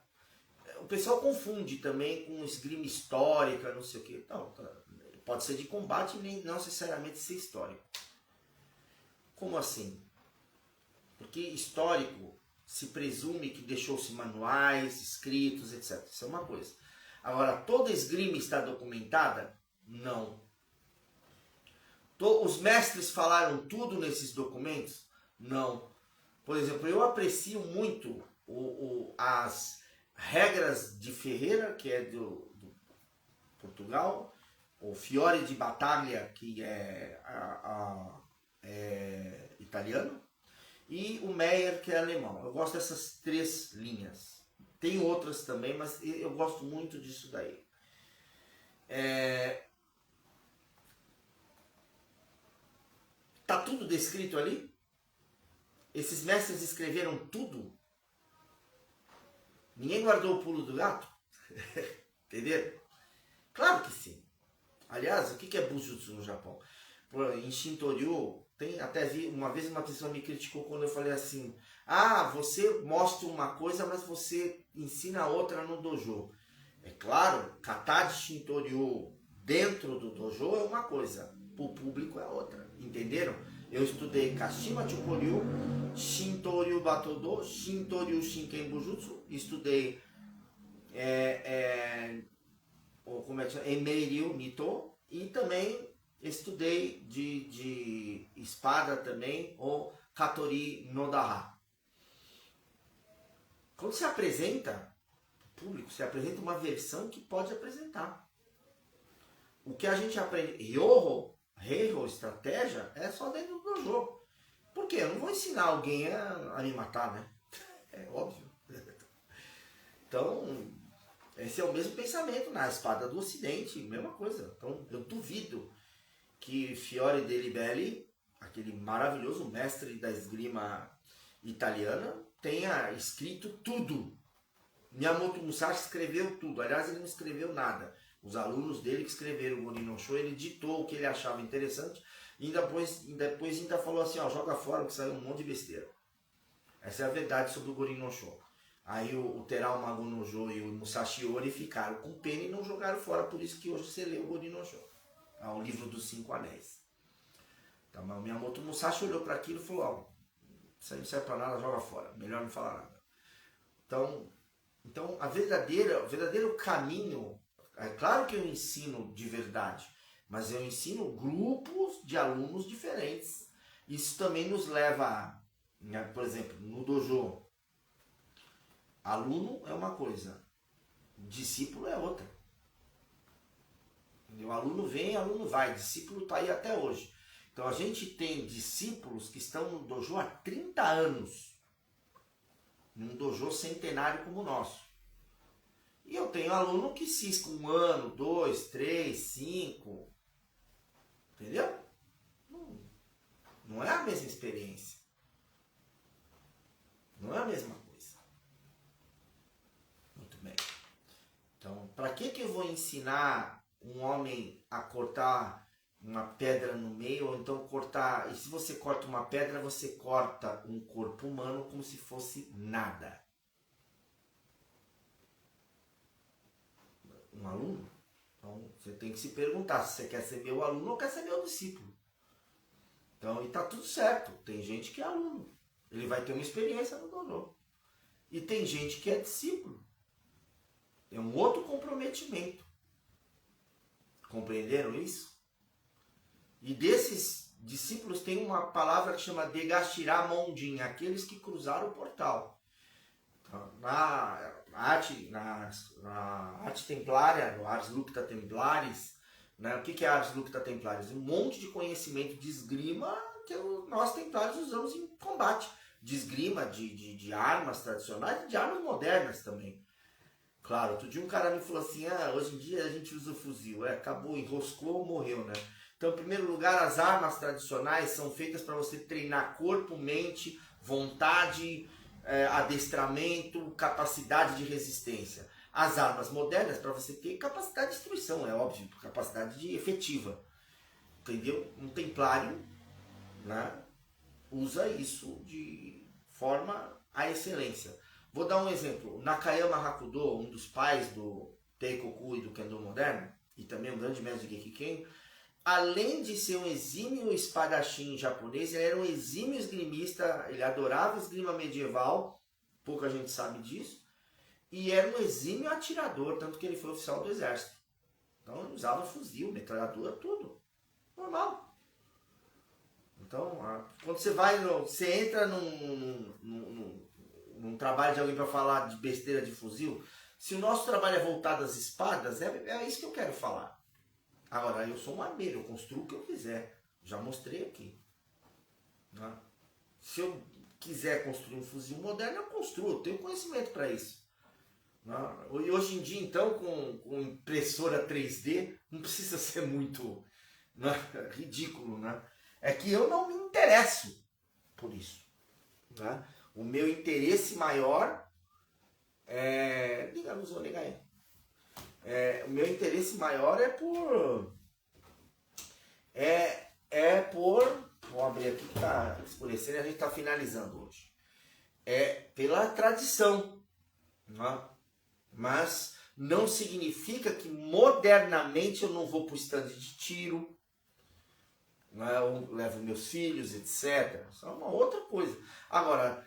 O pessoal confunde também com esgrima histórica, não sei o que. Não, pode ser de combate e nem não necessariamente ser histórico. Como assim? Porque histórico se presume que deixou-se manuais, escritos, etc. Isso é uma coisa. Agora, toda esgrima está documentada? Não. Os mestres falaram tudo nesses documentos? Não. Por exemplo, eu aprecio muito as regras de Ferreira, que é do Portugal, o Fiore di Battaglia, que é italiano, e o Meyer, que é alemão. Eu gosto dessas 3 linhas. Tem outras também, mas eu gosto muito disso daí. Tá tudo descrito ali? Esses mestres escreveram tudo? Ninguém guardou o pulo do gato? Entendeu? Claro que sim. Aliás, o que é Bujutsu no Japão? Em Shintoryu, tem até uma vez uma pessoa me criticou quando eu falei assim: ah, você mostra uma coisa, mas você ensina outra no dojo. É claro, kata de Shintoryu dentro do dojo é uma coisa, para o público é outra. Entenderam? Eu estudei Kashima Chokoryu, Shintoryu Batodo, Shintoryu Shinken Bujutsu, estudei como é que chama? Emeiryu Mito, e também estudei de espada também, o Katori no Daha. Quando você apresenta o público, você apresenta uma versão que pode apresentar. O que a gente aprende, Ryoho, Heiho, estratégia, é só dentro do dojo. Por quê? Eu não vou ensinar alguém a me matar, né? É óbvio. Então, esse é o mesmo pensamento na espada do Ocidente, mesma coisa. Então, eu duvido que Fiore de Libelli, aquele maravilhoso mestre da esgrima italiana, tenha escrito tudo. Miyamoto Musashi escreveu tudo. Aliás, ele não escreveu nada. Os alunos dele que escreveram o Gorin no Sho, ele ditou o que ele achava interessante e depois ainda falou assim, ó, joga fora que saiu um monte de besteira. Essa é a verdade sobre o Gorin no Sho. Aí o Terao Magonojo e o Musashi Ori ficaram com pena e não jogaram fora, por isso que hoje você lê o Gorinojo, o livro dos 5 anéis. Então, o Miyamoto Musashi olhou para aquilo e falou, ó, isso aí não serve para nada, joga fora, melhor não falar nada. Então o verdadeiro caminho, é claro que eu ensino de verdade, mas eu ensino grupos de alunos diferentes. Isso também nos leva a, né, por exemplo, no dojo, aluno é uma coisa, discípulo é outra. O aluno vem, aluno vai, discípulo está aí até hoje. Então a gente tem discípulos que estão no dojo há 30 anos, num dojo centenário como o nosso. E eu tenho aluno que cisca 1 ano, 2, 3, 5, entendeu? Não é a mesma experiência. Não é a mesma coisa. Muito bem. Então, para que eu vou ensinar um homem a cortar uma pedra no meio, ou então cortar... E se você corta uma pedra, você corta um corpo humano como se fosse nada. Um aluno? Então, você tem que se perguntar se você quer ser meu aluno ou quer ser meu discípulo. Então, e tá tudo certo. Tem gente que é aluno. Ele vai ter uma experiência no dojo. E tem gente que é discípulo. É um outro comprometimento. Compreenderam isso? E desses discípulos tem uma palavra que chama Degashira Mondin, aqueles que cruzaram o portal. Na arte templária, no Ars Lucta Templaris, né? O que é Ars Lucta Templaris? Um monte de conhecimento de esgrima que nós templários usamos em combate. De esgrima, de armas tradicionais e de armas modernas também. Claro, outro dia um cara me falou assim, hoje em dia a gente usa fuzil, acabou, enroscou, morreu, né? Então, em primeiro lugar, as armas tradicionais são feitas para você treinar corpo, mente, vontade, adestramento, capacidade de resistência. As armas modernas, para você ter capacidade de destruição, é óbvio, capacidade de efetiva. Entendeu? Um templário, né, usa isso de forma à excelência. Vou dar um exemplo. Nakayama Hakudo, um dos pais do Teikoku e do Kendo moderno, e também um grande mestre de Gekiken, além de ser um exímio espadachim japonês, ele era um exímio esgrimista, ele adorava esgrima medieval, pouca gente sabe disso, e era um exímio atirador, tanto que ele foi oficial do exército. Então ele usava fuzil, metralhadora, tudo. Normal. Então, quando você entra num trabalho de alguém para falar de besteira de fuzil, se o nosso trabalho é voltado às espadas, é isso que eu quero falar. Agora, eu sou um armeiro, eu construo o que eu quiser. Já mostrei aqui. Né? Se eu quiser construir um fuzil moderno, eu construo, eu tenho conhecimento para isso. Né? E hoje em dia, então, com impressora 3D, não precisa ser muito, né, ridículo, né? É que eu não me interesso por isso. Né? O meu interesse maior o meu interesse maior é por. Vou abrir aqui que está escurecendo e a gente está finalizando hoje. É pela tradição. Né? Mas não significa que modernamente eu não vou para o stand de tiro. Eu levo meus filhos, etc. Isso é uma outra coisa. Agora,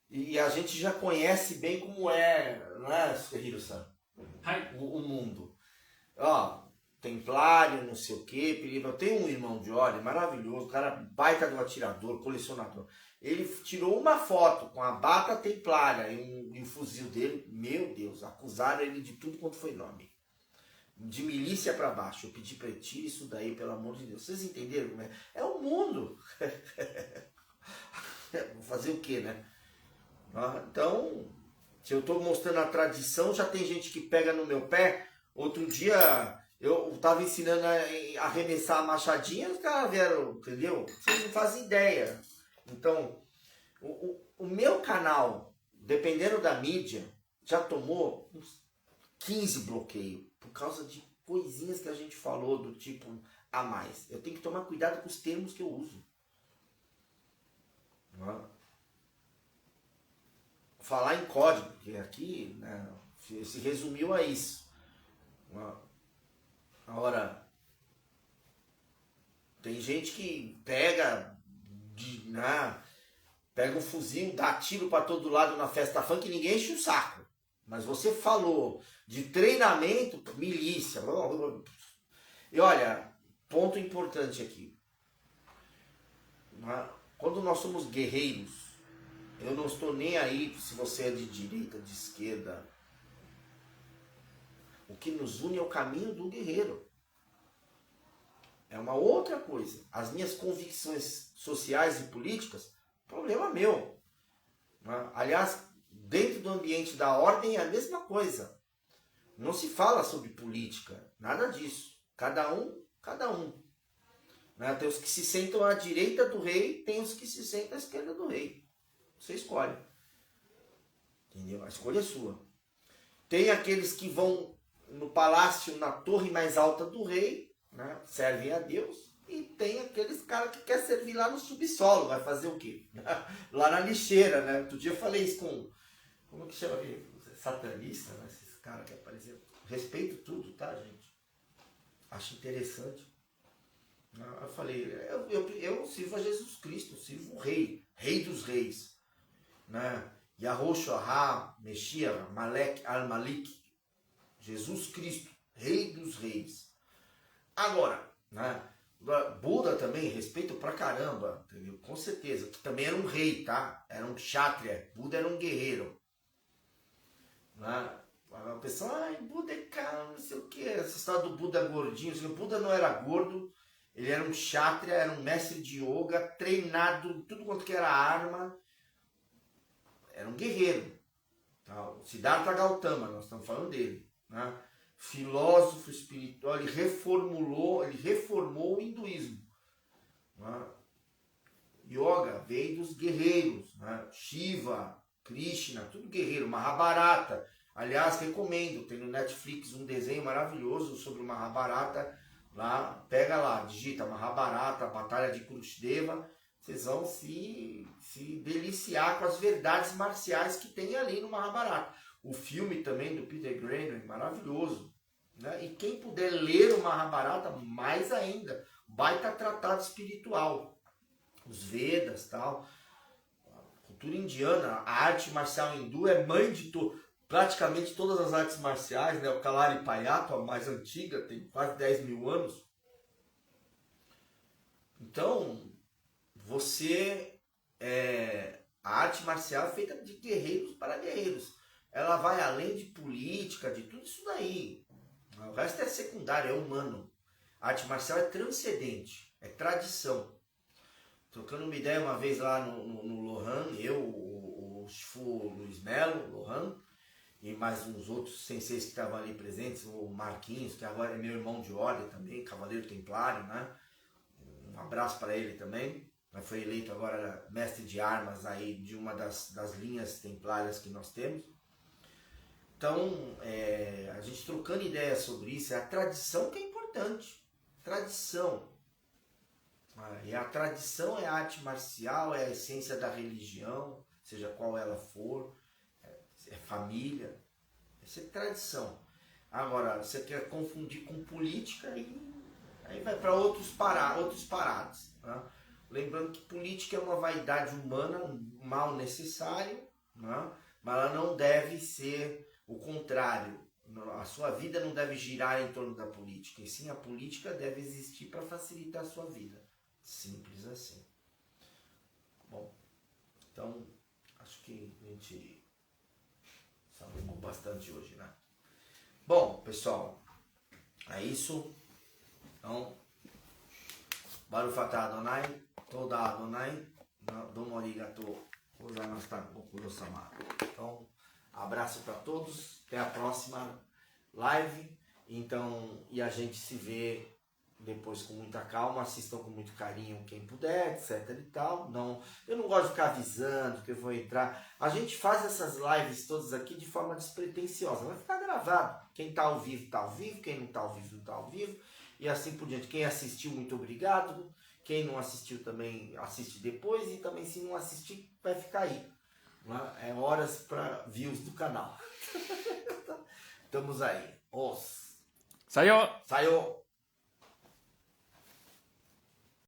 e a gente já conhece bem como é, não é, Hiro-san? O mundo. Templário, não sei o que. Eu tenho um irmão de ordem maravilhoso, cara baita do atirador, colecionador. Ele tirou uma foto com a bata templária e o fuzil dele. Meu Deus, acusaram ele de tudo quanto foi nome. De milícia para baixo. Eu pedi para ele tirar isso daí, pelo amor de Deus. Vocês entenderam como é? É o mundo. Vou fazer o quê, né? Então, se eu estou mostrando a tradição, já tem gente que pega no meu pé. Outro dia eu estava ensinando a arremessar a machadinha, os caras vieram, entendeu? Vocês não fazem ideia. Então, o meu canal, dependendo da mídia, já tomou uns 15 bloqueios. Por causa de coisinhas que a gente falou do tipo a mais. Eu tenho que tomar cuidado com os termos que eu uso. falar em código, porque aqui, né, se resumiu a isso. Agora, tem gente que pega um fuzil, dá tiro para todo lado na festa funk e ninguém enche o saco. Mas você falou de treinamento, milícia. E olha, ponto importante aqui. Quando nós somos guerreiros, eu não estou nem aí se você é de direita, de esquerda. O que nos une é o caminho do guerreiro. É uma outra coisa. As minhas convicções sociais e políticas, problema meu. Aliás, dentro do ambiente da ordem é a mesma coisa. Não se fala sobre política, nada disso. Cada um. Tem os que se sentam à direita do rei, tem os que se sentam à esquerda do rei. Você escolhe. Entendeu? A escolha é sua. Tem aqueles que vão no palácio, na torre mais alta do rei, né? Servem a Deus. E tem aqueles caras que querem servir lá no subsolo. Vai fazer o quê? Lá na lixeira, né? Outro dia eu falei isso com... Como que chama? Satanista, né? Esses caras que apareceram. Respeito tudo, tá, gente? Acho interessante. Eu falei, eu sirvo a Jesus Cristo, sirvo o rei dos reis. Né? Yahushua, Meshia, Malek, Al-Malik, Jesus Cristo, rei dos reis. Agora, né? Buda também, respeito pra caramba, entendeu? Com certeza, que também era um rei, tá? Era um kshatriya, Buda era um guerreiro. Né? A pessoa, Buda é calmo, não sei o que, essa história do Buda gordinho, o Buda não era gordo, ele era um kshatriya, era um mestre de yoga, treinado, tudo quanto que era arma, era um guerreiro. Tá? Siddhartha Gautama, nós estamos falando dele, né? Filósofo espiritual, ele reformou o hinduísmo. Né? Yoga veio dos guerreiros, né? Shiva, Krishna, tudo guerreiro, Mahabharata. Aliás, recomendo, tem no Netflix um desenho maravilhoso sobre o Mahabharata. Lá, pega lá, digita Mahabharata, Batalha de Kurukshetra, vocês vão se deliciar com as verdades marciais que tem ali no Mahabharata. O filme também do Peter Granger, maravilhoso. Né? E quem puder ler o Mahabharata, mais ainda, baita tratado espiritual. Os Vedas, tal. A cultura indiana, a arte marcial hindu é mãe de praticamente todas as artes marciais, né? O Kalaripayattu, a mais antiga, tem quase 10 mil anos. Então, a arte marcial é feita de guerreiros para guerreiros. Ela vai além de política, de tudo isso daí. O resto é secundário, é humano. A arte marcial é transcendente, é tradição. Trocando uma ideia uma vez lá no Lohan, o Shifu Luiz Melo, Lohan, e mais uns outros senseis que estavam ali presentes, o Marquinhos, que agora é meu irmão de ordem também, Cavaleiro Templário, né? Um abraço para ele também. Foi eleito agora mestre de armas aí de uma das linhas templárias que nós temos. Então, a gente trocando ideias sobre isso, é a tradição que é importante. Tradição. E a tradição é a arte marcial, é a essência da religião, seja qual ela for, é família. Isso é tradição. Agora, você quer confundir com política, aí vai para outros parados. Né? Lembrando que política é uma vaidade humana, um mal necessário, né? Mas ela não deve ser o contrário. A sua vida não deve girar em torno da política, e sim a política deve existir para facilitar a sua vida. Simples assim. Bom, então acho que a gente falou bastante hoje, né? Bom, pessoal, é isso. Então, Baruch atah Adonai, Toda Adonai, Domo arigato gozaimashita Gokuro-sama. Então, abraço para todos, até a próxima live. Então, e a gente se vê depois com muita calma, assistam com muito carinho quem puder, etc e tal. Não, eu não gosto de ficar avisando que eu vou entrar. A gente faz essas lives todas aqui de forma despretensiosa, vai ficar gravado. Quem está ao vivo, quem não está ao vivo, não está ao vivo, e assim por diante. Quem assistiu, muito obrigado. Quem não assistiu também assiste depois, e também se não assistir, vai ficar aí. É horas para views do canal. Estamos aí. Saiu! Saiu!